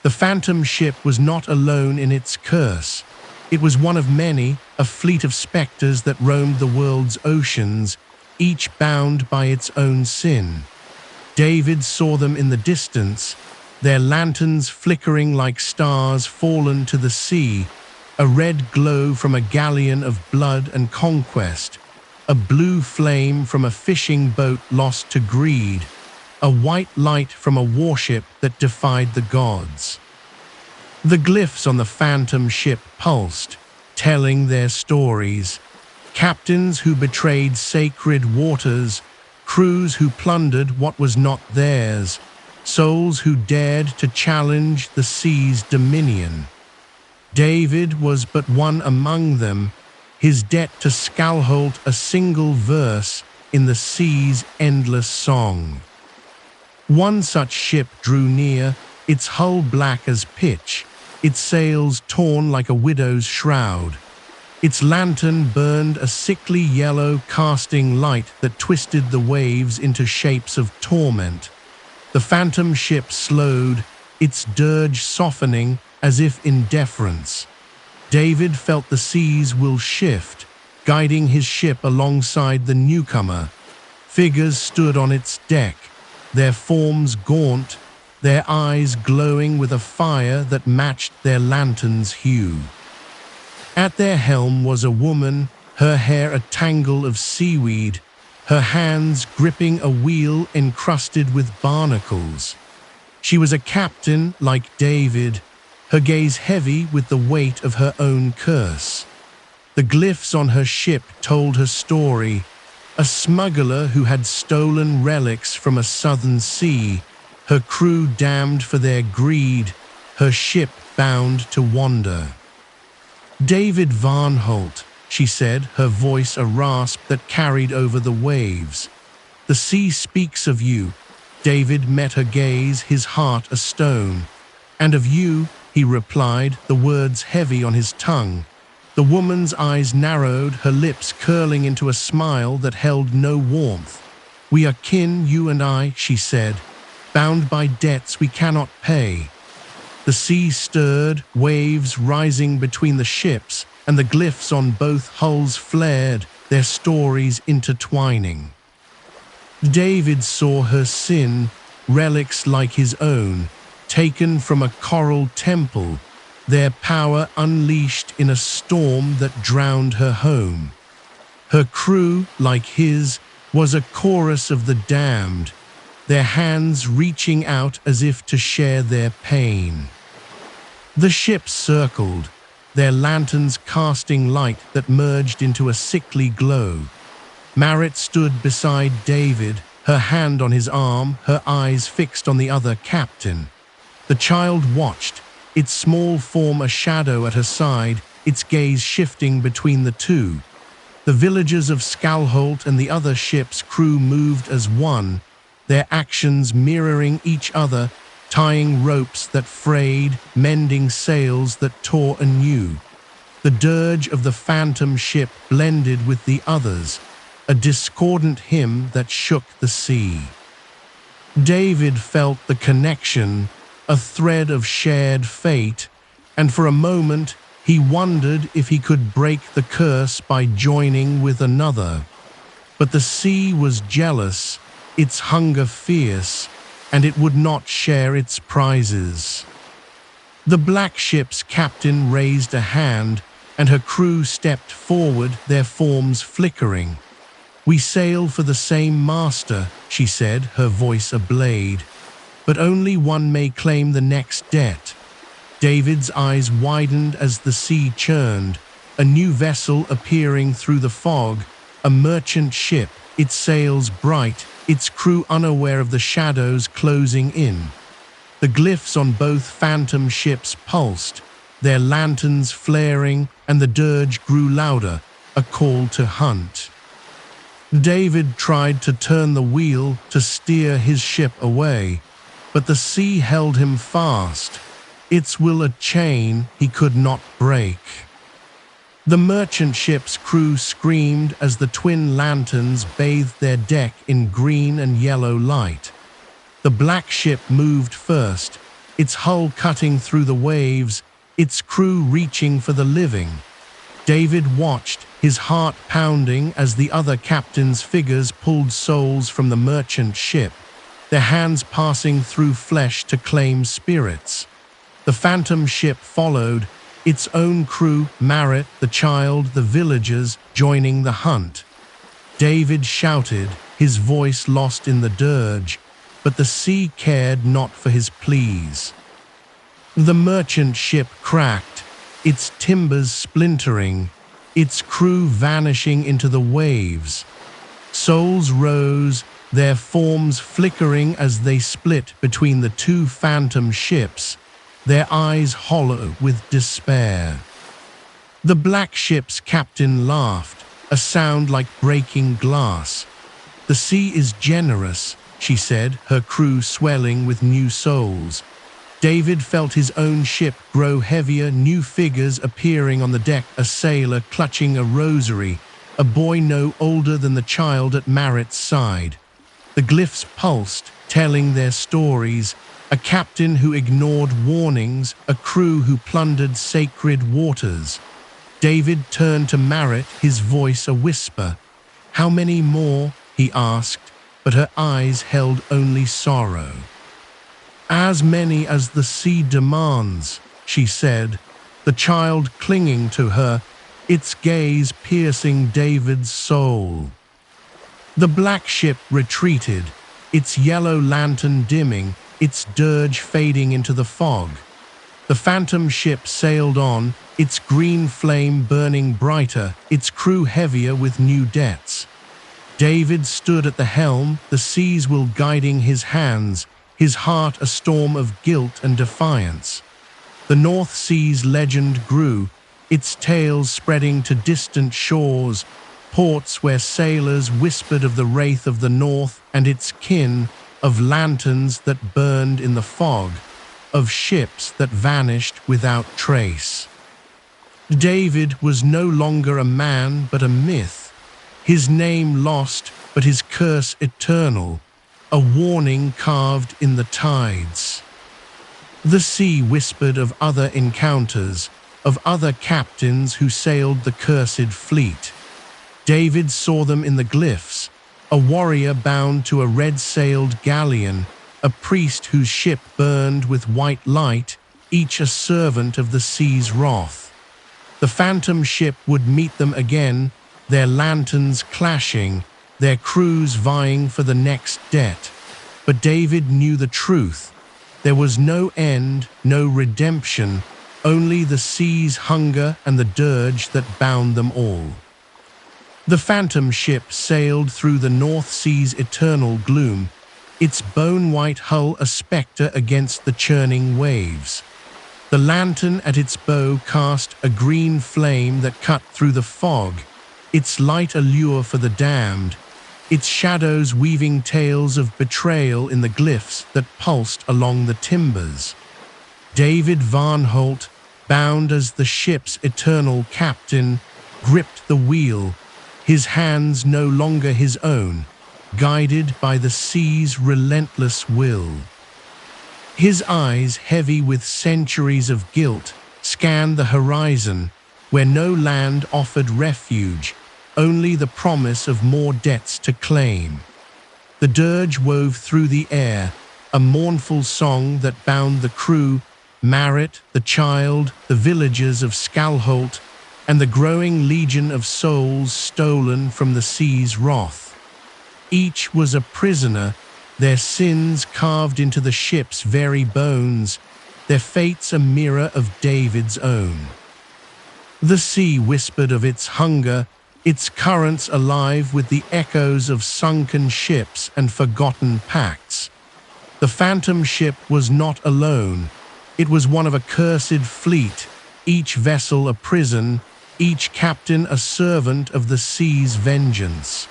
The phantom ship was not alone in its curse. It was one of many, a fleet of specters that roamed the world's oceans, each bound by its own sin. David saw them in the distance, their lanterns flickering like stars fallen to the sea, a red glow from a galleon of blood and conquest, a blue flame from a fishing boat lost to greed, a white light from a warship that defied the gods. The glyphs on the phantom ship pulsed, telling their stories. Captains who betrayed sacred waters, crews who plundered what was not theirs, souls who dared to challenge the sea's dominion. David was but one among them, his debt to Skalholt a single verse in the sea's endless song. One such ship drew near, its hull black as pitch, its sails torn like a widow's shroud. Its lantern burned a sickly yellow, casting light that twisted the waves into shapes of torment. The phantom ship slowed, its dirge softening as if in deference. David felt the seas will shift, guiding his ship alongside the newcomer. Figures stood on its deck, their forms gaunt, their eyes glowing with a fire that matched their lantern's hue. At their helm was a woman, her hair a tangle of seaweed, her hands gripping a wheel encrusted with barnacles. She was a captain like David, her gaze heavy with the weight of her own curse. The glyphs on her ship told her story, a smuggler who had stolen relics from a southern sea, her crew damned for their greed, her ship bound to wander. "David Varnholt," she said, her voice a rasp that carried over the waves. "The sea speaks of you." David met her gaze, his heart a stone. "And of you," he replied, the words heavy on his tongue. The woman's eyes narrowed, her lips curling into a smile that held no warmth. "We are kin, you and I," she said, "bound by debts we cannot pay." The sea stirred, waves rising between the ships, and the glyphs on both hulls flared, their stories intertwining. David saw her sin, relics like his own, taken from a coral temple, their power unleashed in a storm that drowned her home. Her crew, like his, was a chorus of the damned, their hands reaching out as if to share their pain. The ships circled, their lanterns casting light that merged into a sickly glow. Marit stood beside David, her hand on his arm, her eyes fixed on the other captain. The child watched, its small form a shadow at her side, its gaze shifting between the two. The villagers of Skalholt and the other ship's crew moved as one, their actions mirroring each other, tying ropes that frayed, mending sails that tore anew. The dirge of the phantom ship blended with the others, a discordant hymn that shook the sea. David felt the connection, a thread of shared fate, and for a moment he wondered if he could break the curse by joining with another. But the sea was jealous, its hunger fierce, and it would not share its prizes. The black ship's captain raised a hand, and her crew stepped forward, their forms flickering. "We sail for the same master," she said, her voice a blade. "But only one may claim the next debt." David's eyes widened as the sea churned, a new vessel appearing through the fog, a merchant ship, its sails bright, its crew unaware of the shadows closing in. The glyphs on both phantom ships pulsed, their lanterns flaring, and the dirge grew louder, a call to hunt. David tried to turn the wheel to steer his ship away, but the sea held him fast, its will a chain he could not break. The merchant ship's crew screamed as the twin lanterns bathed their deck in green and yellow light. The black ship moved first, its hull cutting through the waves, its crew reaching for the living. David watched, his heart pounding as the other captains' figures pulled souls from the merchant ship, their hands passing through flesh to claim spirits. The phantom ship followed, its own crew, Marit, the child, the villagers, joining the hunt. David shouted, his voice lost in the dirge, but the sea cared not for his pleas. The merchant ship cracked, its timbers splintering, its crew vanishing into the waves. Souls rose, their forms flickering as they split between the two phantom ships, their eyes hollow with despair. The black ship's captain laughed, a sound like breaking glass. "The sea is generous," she said, her crew swelling with new souls. David felt his own ship grow heavier, new figures appearing on the deck, a sailor clutching a rosary, a boy no older than the child at Marit's side. The glyphs pulsed, telling their stories, a captain who ignored warnings, a crew who plundered sacred waters. David turned to Marit, his voice a whisper. "How many more?" he asked, but her eyes held only sorrow. "As many as the sea demands," she said, the child clinging to her, its gaze piercing David's soul. The black ship retreated, its yellow lantern dimming, its dirge fading into the fog. The phantom ship sailed on, its green flame burning brighter, its crew heavier with new debts. David stood at the helm, the sea's will guiding his hands, his heart a storm of guilt and defiance. The North Sea's legend grew, its tales spreading to distant shores, ports where sailors whispered of the wraith of the North and its kin, of lanterns that burned in the fog, of ships that vanished without trace. David was no longer a man but a myth, his name lost but his curse eternal, a warning carved in the tides. The sea whispered of other encounters, of other captains who sailed the cursed fleet. David saw them in the glyphs, a warrior bound to a red-sailed galleon, a priest whose ship burned with white light, each a servant of the sea's wrath. The phantom ship would meet them again, their lanterns clashing, their crews vying for the next debt. But David knew the truth. There was no end, no redemption, only the sea's hunger and the dirge that bound them all. The phantom ship sailed through the North Sea's eternal gloom, its bone-white hull a spectre against the churning waves. The lantern at its bow cast a green flame that cut through the fog, its light a lure for the damned, its shadows weaving tales of betrayal in the glyphs that pulsed along the timbers. David Varnholt, bound as the ship's eternal captain, gripped the wheel, his hands no longer his own, guided by the sea's relentless will. His eyes, heavy with centuries of guilt, scanned the horizon, where no land offered refuge, only the promise of more debts to claim. The dirge wove through the air, a mournful song that bound the crew, Marit, the child, the villagers of Skalholt, and the growing legion of souls stolen from the sea's wrath. Each was a prisoner, their sins carved into the ship's very bones, their fates a mirror of David's own. The sea whispered of its hunger, its currents alive with the echoes of sunken ships and forgotten pacts. The phantom ship was not alone. It was one of a cursed fleet, each vessel a prison, each captain a servant of the sea's vengeance.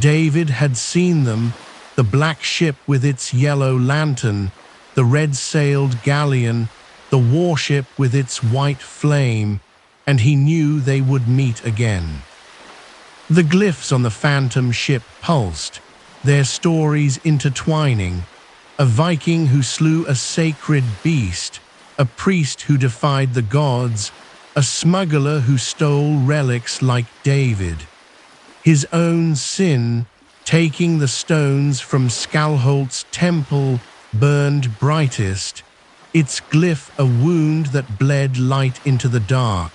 David had seen them, the black ship with its yellow lantern, the red-sailed galleon, the warship with its white flame, and he knew they would meet again. The glyphs on the phantom ship pulsed, their stories intertwining. A Viking who slew a sacred beast, a priest who defied the gods, a smuggler who stole relics like David. His own sin, taking the stones from Skalholt's temple, burned brightest, its glyph a wound that bled light into the dark.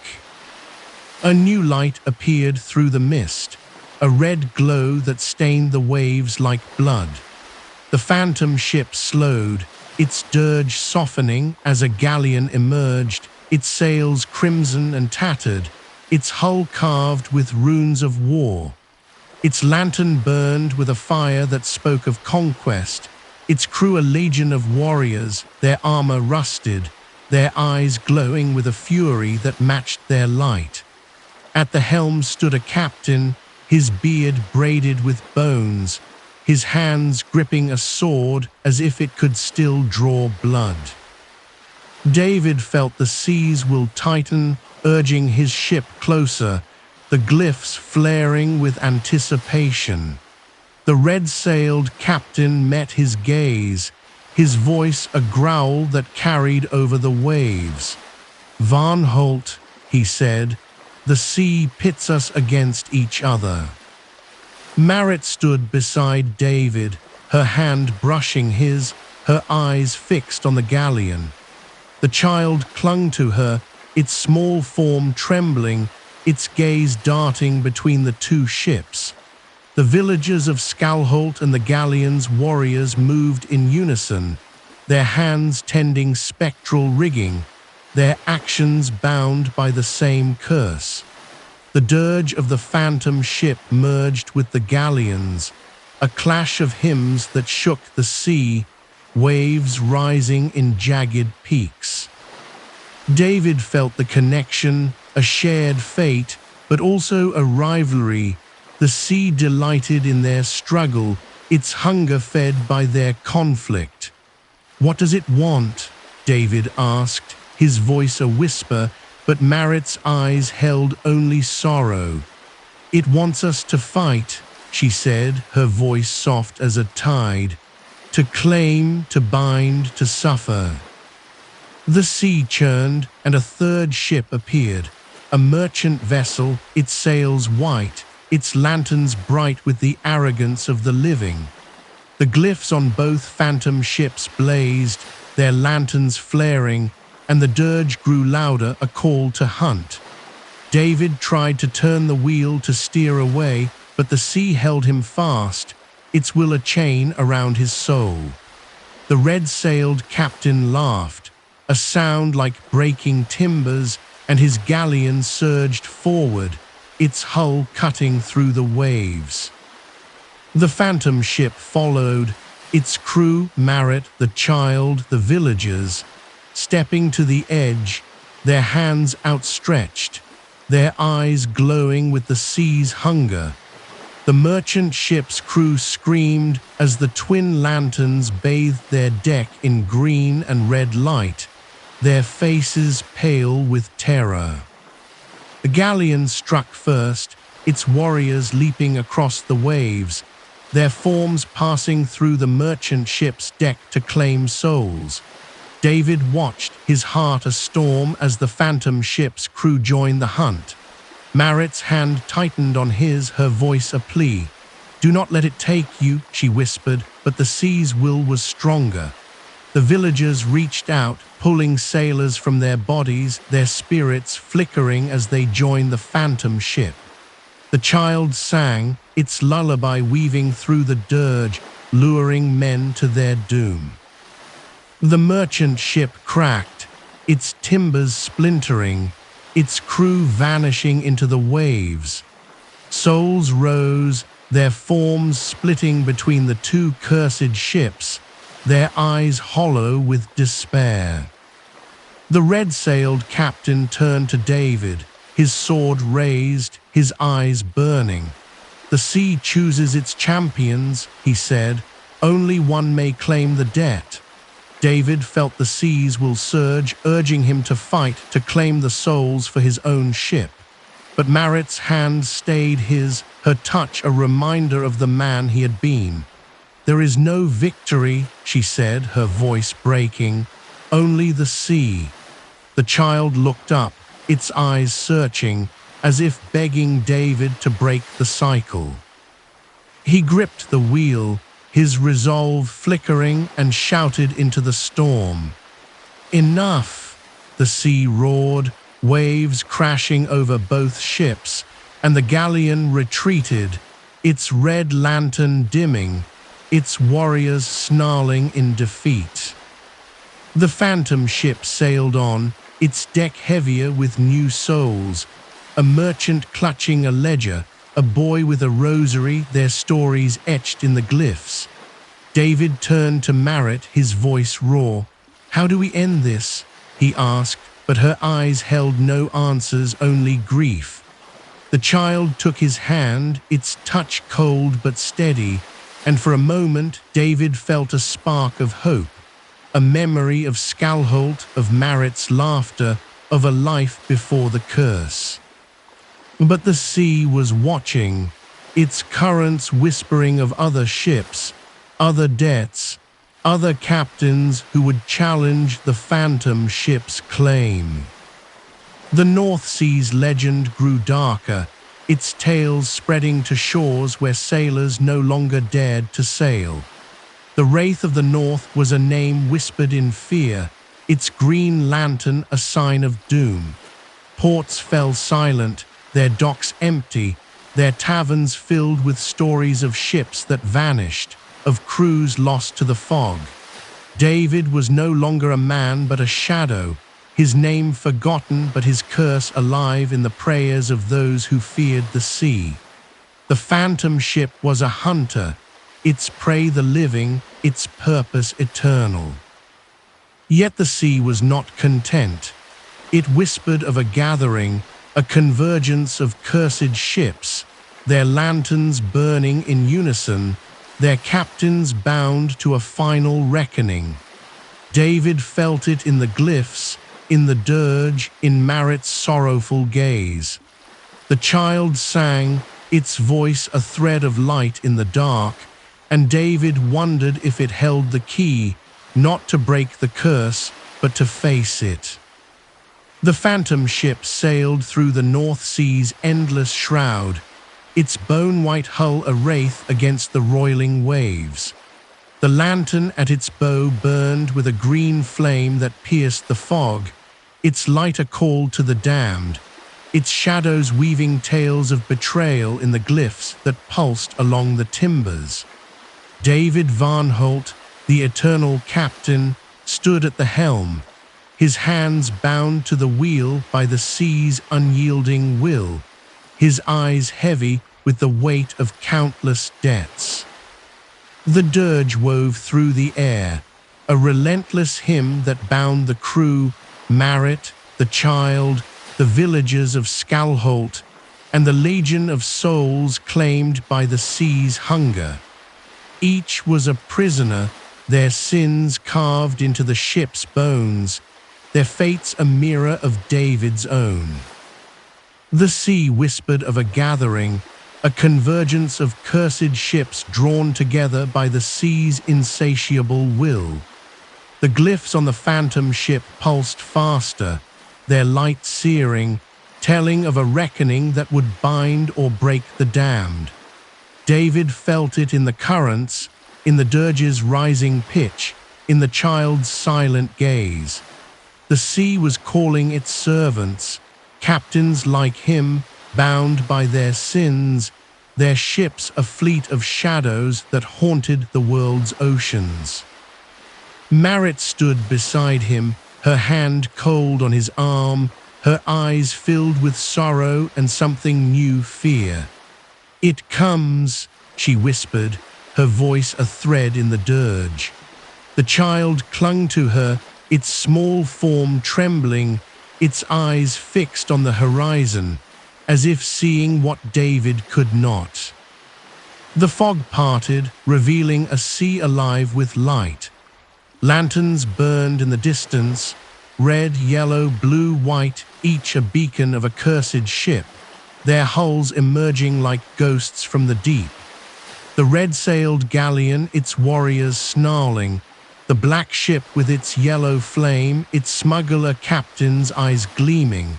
A new light appeared through the mist, a red glow that stained the waves like blood. The phantom ship slowed, its dirge softening as a galleon emerged, its sails crimson and tattered, its hull carved with runes of war. Its lantern burned with a fire that spoke of conquest, its crew a legion of warriors, their armor rusted, their eyes glowing with a fury that matched their light. At the helm stood a captain, his beard braided with bones, his hands gripping a sword as if it could still draw blood. David felt the seas will tighten, urging his ship closer, the glyphs flaring with anticipation. The red-sailed captain met his gaze, his voice a growl that carried over the waves. "Varnholt," he said, "the sea pits us against each other." Marit stood beside David, her hand brushing his, her eyes fixed on the galleon. The child clung to her, its small form trembling, its gaze darting between the two ships. The villagers of Skalholt and the galleon's warriors moved in unison, their hands tending spectral rigging, their actions bound by the same curse. The dirge of the phantom ship merged with the galleons, a clash of hymns that shook the sea, waves rising in jagged peaks. David felt the connection, a shared fate, but also a rivalry. The sea delighted in their struggle, its hunger fed by their conflict. "What does it want?" David asked, his voice a whisper, but Marit's eyes held only sorrow. "It wants us to fight," she said, her voice soft as a tide. "To claim, to bind, to suffer." The sea churned, and a third ship appeared, a merchant vessel, its sails white, its lanterns bright with the arrogance of the living. The glyphs on both phantom ships blazed, their lanterns flaring, and the dirge grew louder, a call to hunt. David tried to turn the wheel to steer away, but the sea held him fast, its will a chain around his soul. The red-sailed captain laughed, a sound like breaking timbers, and his galleon surged forward, its hull cutting through the waves. The phantom ship followed, its crew, Marit, the child, the villagers, stepping to the edge, their hands outstretched, their eyes glowing with the sea's hunger. The merchant ship's crew screamed as the twin lanterns bathed their deck in green and red light, their faces pale with terror. The galleon struck first, its warriors leaping across the waves, their forms passing through the merchant ship's deck to claim souls. David watched, his heart a storm, as the phantom ship's crew joined the hunt. Marit's hand tightened on his, her voice a plea. "Do not let it take you," she whispered, but the sea's will was stronger. The villagers reached out, pulling sailors from their bodies, their spirits flickering as they joined the phantom ship. The child sang, its lullaby weaving through the dirge, luring men to their doom. The merchant ship cracked, its timbers splintering, its crew vanishing into the waves. Souls rose, their forms splitting between the two cursed ships, their eyes hollow with despair. The red-sailed captain turned to David, his sword raised, his eyes burning. "The sea chooses its champions," he said. "Only one may claim the debt." David felt the seas will surge, urging him to fight, to claim the souls for his own ship. But Marit's hand stayed his, her touch a reminder of the man he had been. "There is no victory," she said, her voice breaking, "only the sea." The child looked up, its eyes searching, as if begging David to break the cycle. He gripped the wheel, his resolve flickering, and shouted into the storm. "Enough!" The sea roared, waves crashing over both ships, and the galleon retreated, its red lantern dimming, its warriors snarling in defeat. The phantom ship sailed on, its deck heavier with new souls, a merchant clutching a ledger, a boy with a rosary, their stories etched in the glyphs. David turned to Marit, his voice raw. "How do we end this?" he asked, but her eyes held no answers, only grief. The child took his hand, its touch cold but steady, and for a moment David felt a spark of hope, a memory of Skalholt, of Marit's laughter, of a life before the curse. But the sea was watching, its currents whispering of other ships, other deaths, other captains who would challenge the phantom ship's claim. The North Sea's legend grew darker, its tales spreading to shores where sailors no longer dared to sail. The Wraith of the North was a name whispered in fear, its green lantern a sign of doom. Ports fell silent, their docks empty, their taverns filled with stories of ships that vanished, of crews lost to the fog. David was no longer a man but a shadow, his name forgotten but his curse alive in the prayers of those who feared the sea. The phantom ship was a hunter, its prey the living, its purpose eternal. Yet the sea was not content. It whispered of a gathering, a convergence of cursed ships, their lanterns burning in unison, their captains bound to a final reckoning. David felt it in the glyphs, in the dirge, in Marit's sorrowful gaze. The child sang, its voice a thread of light in the dark, and David wondered if it held the key, not to break the curse, but to face it. The phantom ship sailed through the North Sea's endless shroud, its bone-white hull a wraith against the roiling waves. The lantern at its bow burned with a green flame that pierced the fog, its light a call to the damned, its shadows weaving tales of betrayal in the glyphs that pulsed along the timbers. David Varnholt, the eternal captain, stood at the helm, his hands bound to the wheel by the sea's unyielding will, his eyes heavy with the weight of countless debts. The dirge wove through the air, a relentless hymn that bound the crew, Marit, the child, the villagers of Skalholt, and the legion of souls claimed by the sea's hunger. Each was a prisoner, their sins carved into the ship's bones, their fates a mirror of David's own. The sea whispered of a gathering, a convergence of cursed ships drawn together by the sea's insatiable will. The glyphs on the phantom ship pulsed faster, their light searing, telling of a reckoning that would bind or break the damned. David felt it in the currents, in the dirge's rising pitch, in the child's silent gaze. The sea was calling its servants, captains like him, bound by their sins, their ships a fleet of shadows that haunted the world's oceans. Marit stood beside him, her hand cold on his arm, her eyes filled with sorrow and something new fear. "It comes," she whispered, her voice a thread in the dirge. The child clung to her, its small form trembling, its eyes fixed on the horizon, as if seeing what David could not. The fog parted, revealing a sea alive with light. Lanterns burned in the distance, red, yellow, blue, white, each a beacon of a cursed ship, their hulls emerging like ghosts from the deep. The red-sailed galleon, its warriors snarling, the black ship with its yellow flame, its smuggler captain's eyes gleaming,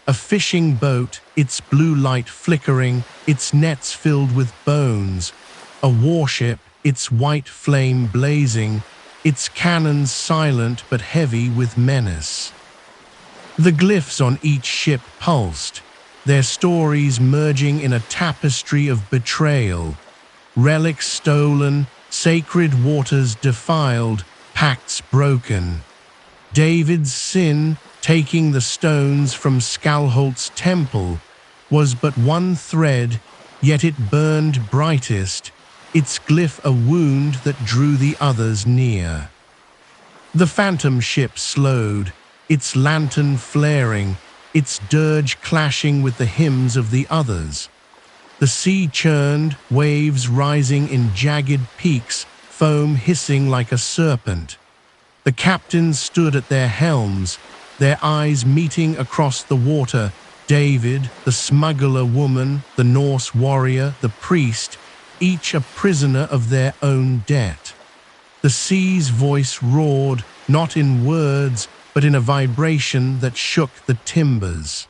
a fishing boat, its blue light flickering, its nets filled with bones, a warship, its white flame blazing, its cannons silent but heavy with menace. The glyphs on each ship pulsed, their stories merging in a tapestry of betrayal, relics stolen, sacred waters defiled, pacts broken. David's sin, taking the stones from Skalholt's temple, was but one thread, yet it burned brightest, its glyph a wound that drew the others near. The phantom ship slowed, its lantern flaring, its dirge clashing with the hymns of the others. The sea churned, waves rising in jagged peaks, foam hissing like a serpent. The captains stood at their helms, their eyes meeting across the water. David, the smuggler woman, the Norse warrior, the priest, each a prisoner of their own debt. The sea's voice roared, not in words, but in a vibration that shook the timbers.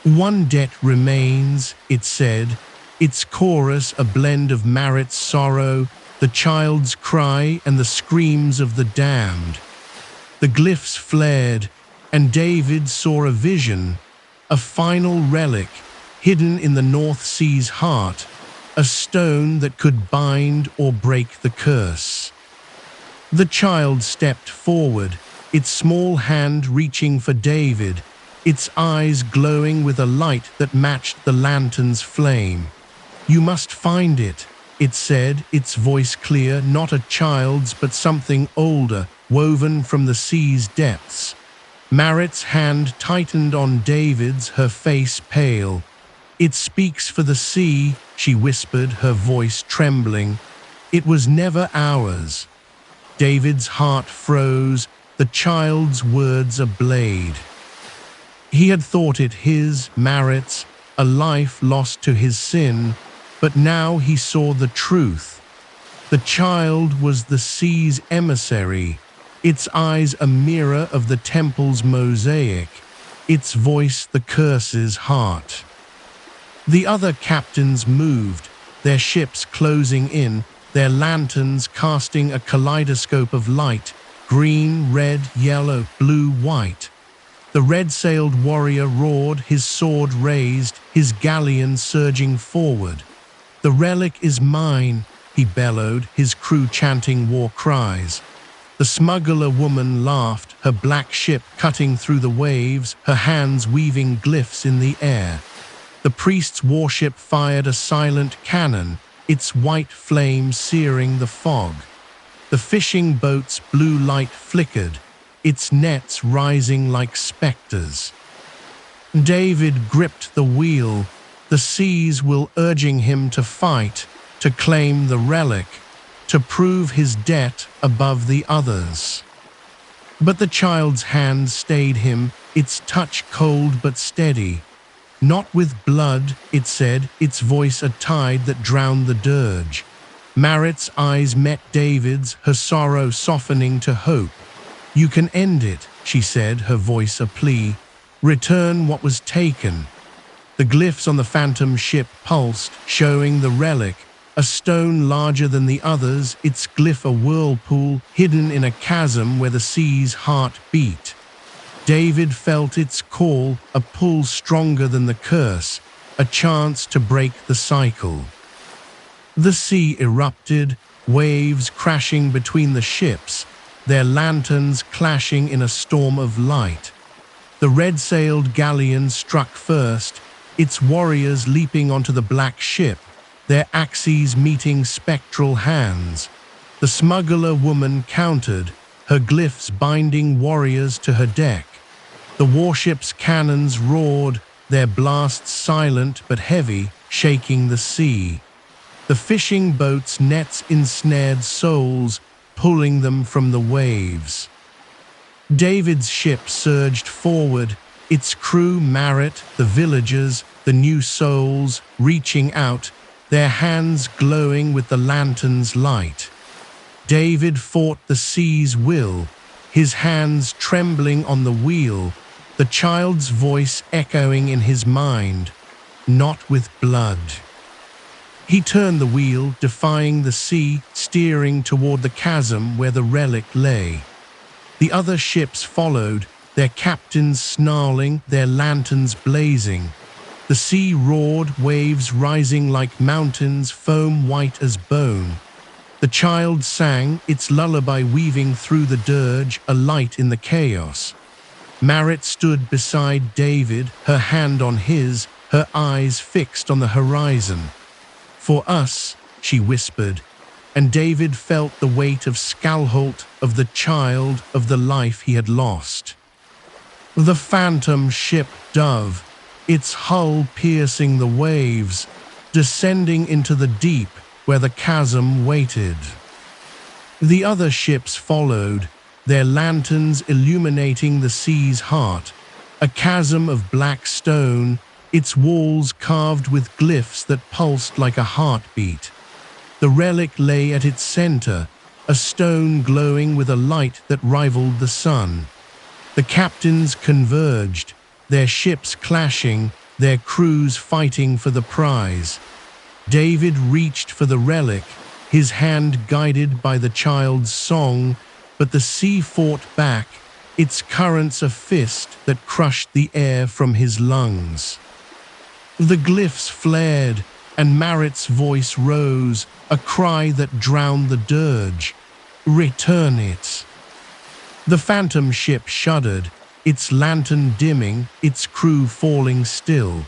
One debt remains, it said, its chorus a blend of Marit's sorrow, the child's cry and the screams of the damned. The glyphs flared, and David saw a vision, a final relic hidden in the North Sea's heart, a stone that could bind or break the curse. The child stepped forward, its small hand reaching for David, its eyes glowing with a light that matched the lantern's flame. "You must find it," it said, its voice clear, not a child's but something older, woven from the sea's depths. Marit's hand tightened on David's, her face pale. "It speaks for the sea," she whispered, her voice trembling. "It was never ours." David's heart froze, the child's words a blade. He had thought it his, Marit's, a life lost to his sin, but now he saw the truth. The child was the sea's emissary, its eyes a mirror of the temple's mosaic, its voice the curse's heart. The other captains moved, their ships closing in, their lanterns casting a kaleidoscope of light, green, red, yellow, blue, white. The red-sailed warrior roared, his sword raised, his galleon surging forward. "The relic is mine," he bellowed, his crew chanting war cries. The smuggler woman laughed, her black ship cutting through the waves, her hands weaving glyphs in the air. The priest's warship fired a silent cannon, its white flame searing the fog. The fishing boat's blue light flickered, its nets rising like specters. David gripped the wheel, the seas were urging him to fight, to claim the relic, to prove his debt above the others. But the child's hand stayed him, its touch cold but steady. "Not with blood," it said, its voice a tide that drowned the dirge. Marit's eyes met David's, her sorrow softening to hope. "You can end it," she said, her voice a plea. "Return what was taken." The glyphs on the phantom ship pulsed, showing the relic, a stone larger than the others, its glyph a whirlpool hidden in a chasm where the sea's heart beat. David felt its call, a pull stronger than the curse, a chance to break the cycle. The sea erupted, waves crashing between the ships, their lanterns clashing in a storm of light. The red-sailed galleon struck first, its warriors leaping onto the black ship, their axes meeting spectral hands. The smuggler woman countered, her glyphs binding warriors to her deck. The warship's cannons roared, their blasts silent but heavy, shaking the sea. The fishing boat's nets ensnared souls, pulling them from the waves. David's ship surged forward, its crew Marit, the villagers, the new souls, reaching out, their hands glowing with the lantern's light. David fought the sea's will, his hands trembling on the wheel, the child's voice echoing in his mind, "Not with blood." He turned the wheel, defying the sea, steering toward the chasm where the relic lay. The other ships followed, their captains snarling, their lanterns blazing. The sea roared, waves rising like mountains, foam white as bone. The child sang, its lullaby weaving through the dirge, a light in the chaos. Marit stood beside David, her hand on his, her eyes fixed on the horizon. "For us," she whispered, and David felt the weight of Skalholt, of the child, of the life he had lost. The phantom ship Dove, its hull piercing the waves, descending into the deep where the chasm waited. The other ships followed, their lanterns illuminating the sea's heart, a chasm of black stone, its walls carved with glyphs that pulsed like a heartbeat. The relic lay at its center, a stone glowing with a light that rivaled the sun. The captains converged, their ships clashing, their crews fighting for the prize. David reached for the relic, his hand guided by the child's song, but the sea fought back, its currents a fist that crushed the air from his lungs. The glyphs flared, and Marit's voice rose, a cry that drowned the dirge. "Return it." The phantom ship shuddered, its lantern dimming, its crew falling still.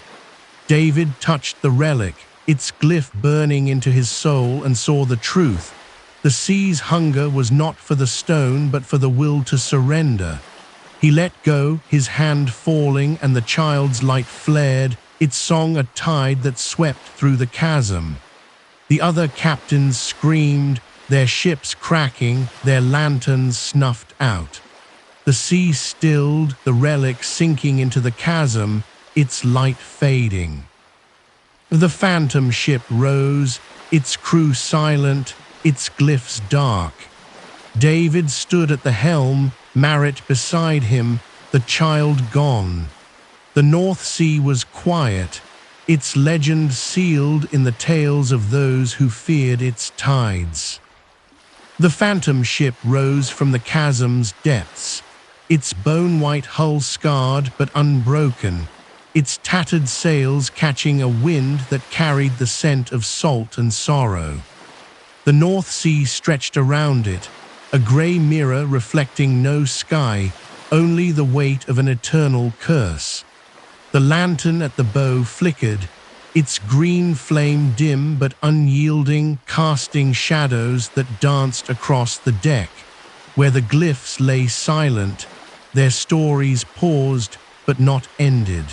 David touched the relic, its glyph burning into his soul, and saw the truth. The sea's hunger was not for the stone but for the will to surrender. He let go, his hand falling, and the child's light flared, its song a tide that swept through the chasm. The other captains screamed, their ships cracking, their lanterns snuffed out. The sea stilled, the relic sinking into the chasm, its light fading. The phantom ship rose, its crew silent, its glyphs dark. David stood at the helm, Marit beside him, the child gone. The North Sea was quiet, its legend sealed in the tales of those who feared its tides. The phantom ship rose from the chasm's depths, its bone-white hull scarred but unbroken, its tattered sails catching a wind that carried the scent of salt and sorrow. The North Sea stretched around it, a grey mirror reflecting no sky, only the weight of an eternal curse. The lantern at the bow flickered, its green flame dim but unyielding, casting shadows that danced across the deck, where the glyphs lay silent, their stories paused but not ended.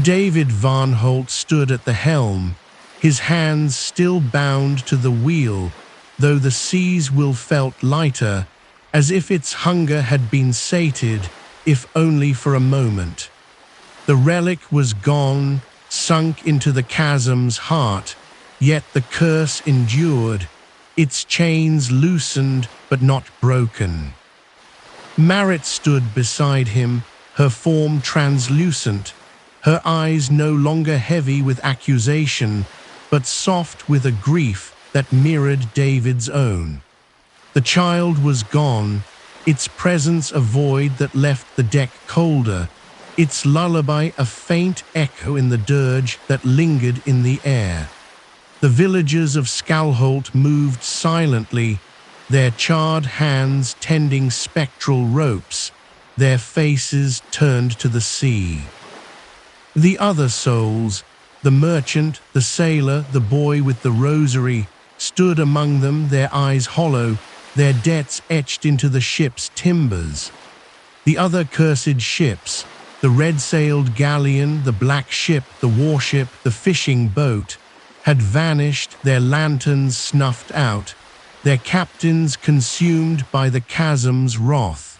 David Varnholt stood at the helm, his hands still bound to the wheel, though the sea's will felt lighter, as if its hunger had been sated, if only for a moment. The relic was gone, sunk into the chasm's heart, yet the curse endured, its chains loosened but not broken. Marit stood beside him, her form translucent, her eyes no longer heavy with accusation, but soft with a grief that mirrored David's own. The child was gone, its presence a void that left the deck colder, its lullaby a faint echo in the dirge that lingered in the air. The villagers of Skalholt moved silently, their charred hands tending spectral ropes, their faces turned to the sea. The other souls, the merchant, the sailor, the boy with the rosary, stood among them, their eyes hollow, their debts etched into the ship's timbers. The other cursed ships, the red-sailed galleon, the black ship, the warship, the fishing boat, had vanished, their lanterns snuffed out, their captains consumed by the chasm's wrath.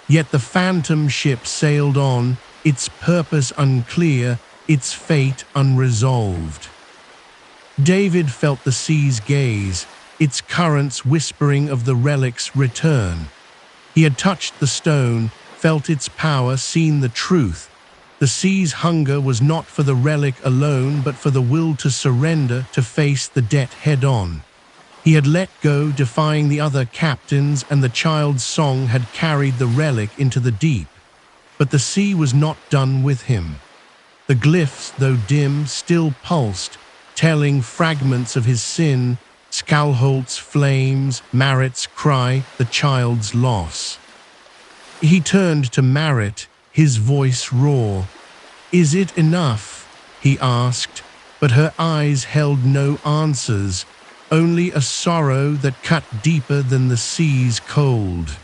Yet the phantom ship sailed on, its purpose unclear, its fate unresolved. David felt the sea's gaze, its currents whispering of the relic's return. He had touched the stone, felt its power, seen the truth. The sea's hunger was not for the relic alone, but for the will to surrender, to face the debt head-on. He had let go, defying the other captains, and the child's song had carried the relic into the deep. But the sea was not done with him. The glyphs, though dim, still pulsed, telling fragments of his sin, Skalholt's flames, Marit's cry, the child's loss. He turned to Marit, his voice raw. "Is it enough?" he asked, but her eyes held no answers, only a sorrow that cut deeper than the sea's cold.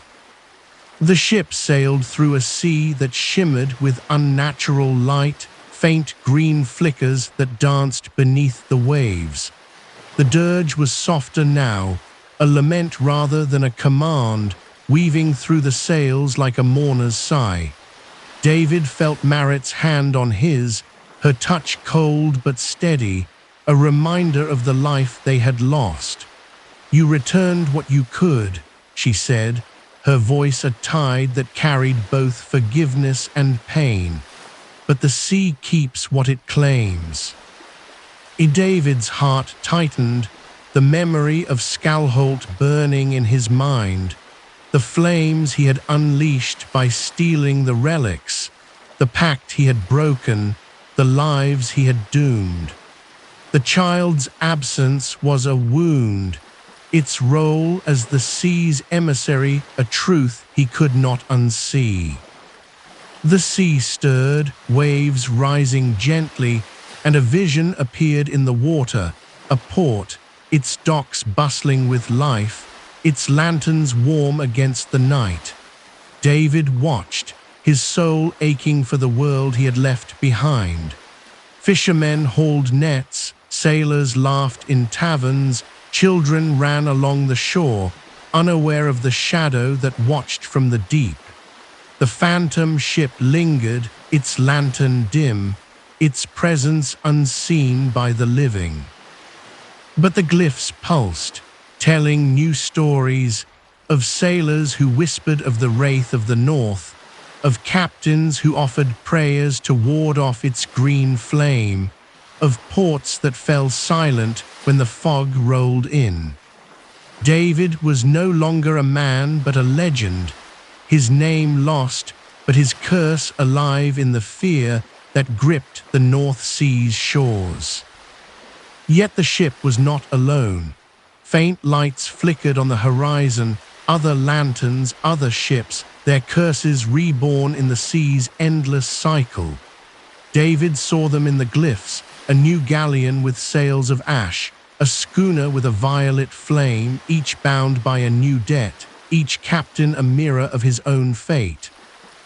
The ship sailed through a sea that shimmered with unnatural light, faint green flickers that danced beneath the waves. The dirge was softer now, a lament rather than a command, weaving through the sails like a mourner's sigh. David felt Marit's hand on his, her touch cold but steady, a reminder of the life they had lost. "You returned what you could," she said, her voice a tide that carried both forgiveness and pain. "But the sea keeps what it claims." David's heart tightened, the memory of Skalholt burning in his mind, the flames he had unleashed by stealing the relics, the pact he had broken, the lives he had doomed. The child's absence was a wound, its role as the sea's emissary a truth he could not unsee. The sea stirred, waves rising gently, and a vision appeared in the water, a port, its docks bustling with life, its lanterns warm against the night. David watched, his soul aching for the world he had left behind. Fishermen hauled nets, sailors laughed in taverns, children ran along the shore, unaware of the shadow that watched from the deep. The phantom ship lingered, its lantern dim, its presence unseen by the living. But the glyphs pulsed, telling new stories of sailors who whispered of the wraith of the north, of captains who offered prayers to ward off its green flame, of ports that fell silent when the fog rolled in. David was no longer a man but a legend, his name lost, but his curse alive in the fear that gripped the North Sea's shores. Yet the ship was not alone. Faint lights flickered on the horizon, other lanterns, other ships, their curses reborn in the sea's endless cycle. David saw them in the glyphs, a new galleon with sails of ash, a schooner with a violet flame, each bound by a new debt, each captain a mirror of his own fate.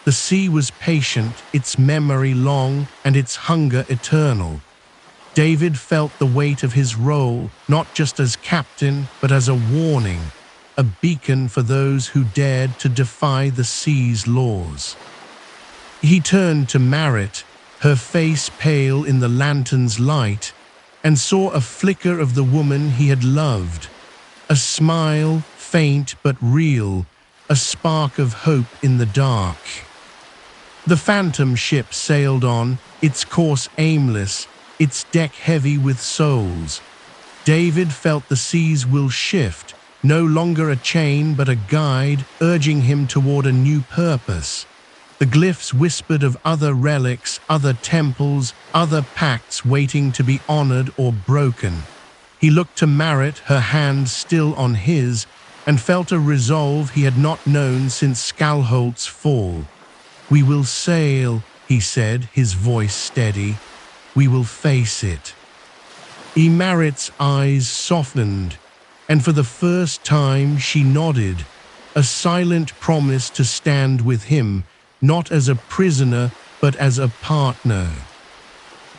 The sea was patient, its memory long, and its hunger eternal. David felt the weight of his role, not just as captain, but as a warning, a beacon for those who dared to defy the sea's laws. He turned to Marit, her face pale in the lantern's light, and saw a flicker of the woman he had loved. A smile, faint but real, a spark of hope in the dark. The phantom ship sailed on, its course aimless, its deck heavy with souls. David felt the sea's will shift, no longer a chain but a guide, urging him toward a new purpose. The glyphs whispered of other relics, other temples, other pacts waiting to be honored or broken. He looked to Marit, her hand still on his, and felt a resolve he had not known since Skalholt's fall. "We will sail," he said, his voice steady. "We will face it." Marit's eyes softened, and for the first time she nodded, a silent promise to stand with him, not as a prisoner, but as a partner.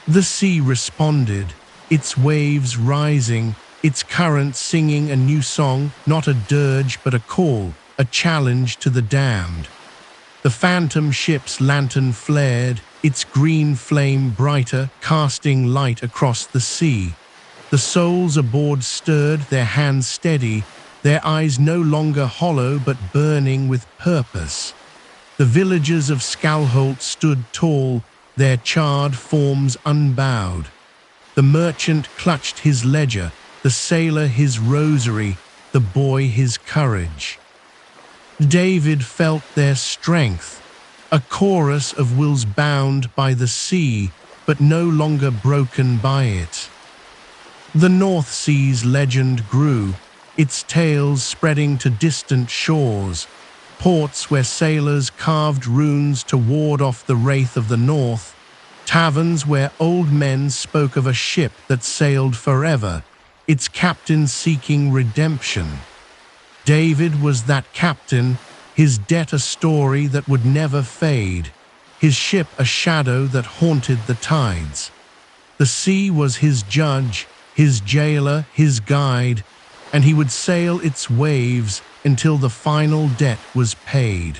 The sea responded, its waves rising, its current singing a new song, not a dirge but a call, a challenge to the damned. The phantom ship's lantern flared, its green flame brighter, casting light across the sea. The souls aboard stirred, their hands steady, their eyes no longer hollow but burning with purpose. The villagers of Skalholt stood tall, their charred forms unbowed. The merchant clutched his ledger, the sailor his rosary, the boy his courage. David felt their strength, a chorus of wills bound by the sea, but no longer broken by it. The North Sea's legend grew, its tales spreading to distant shores, ports where sailors carved runes to ward off the wraith of the north, taverns where old men spoke of a ship that sailed forever, its captain seeking redemption. David was that captain, his debt a story that would never fade, his ship a shadow that haunted the tides. The sea was his judge, his jailer, his guide, and he would sail its waves until the final debt was paid.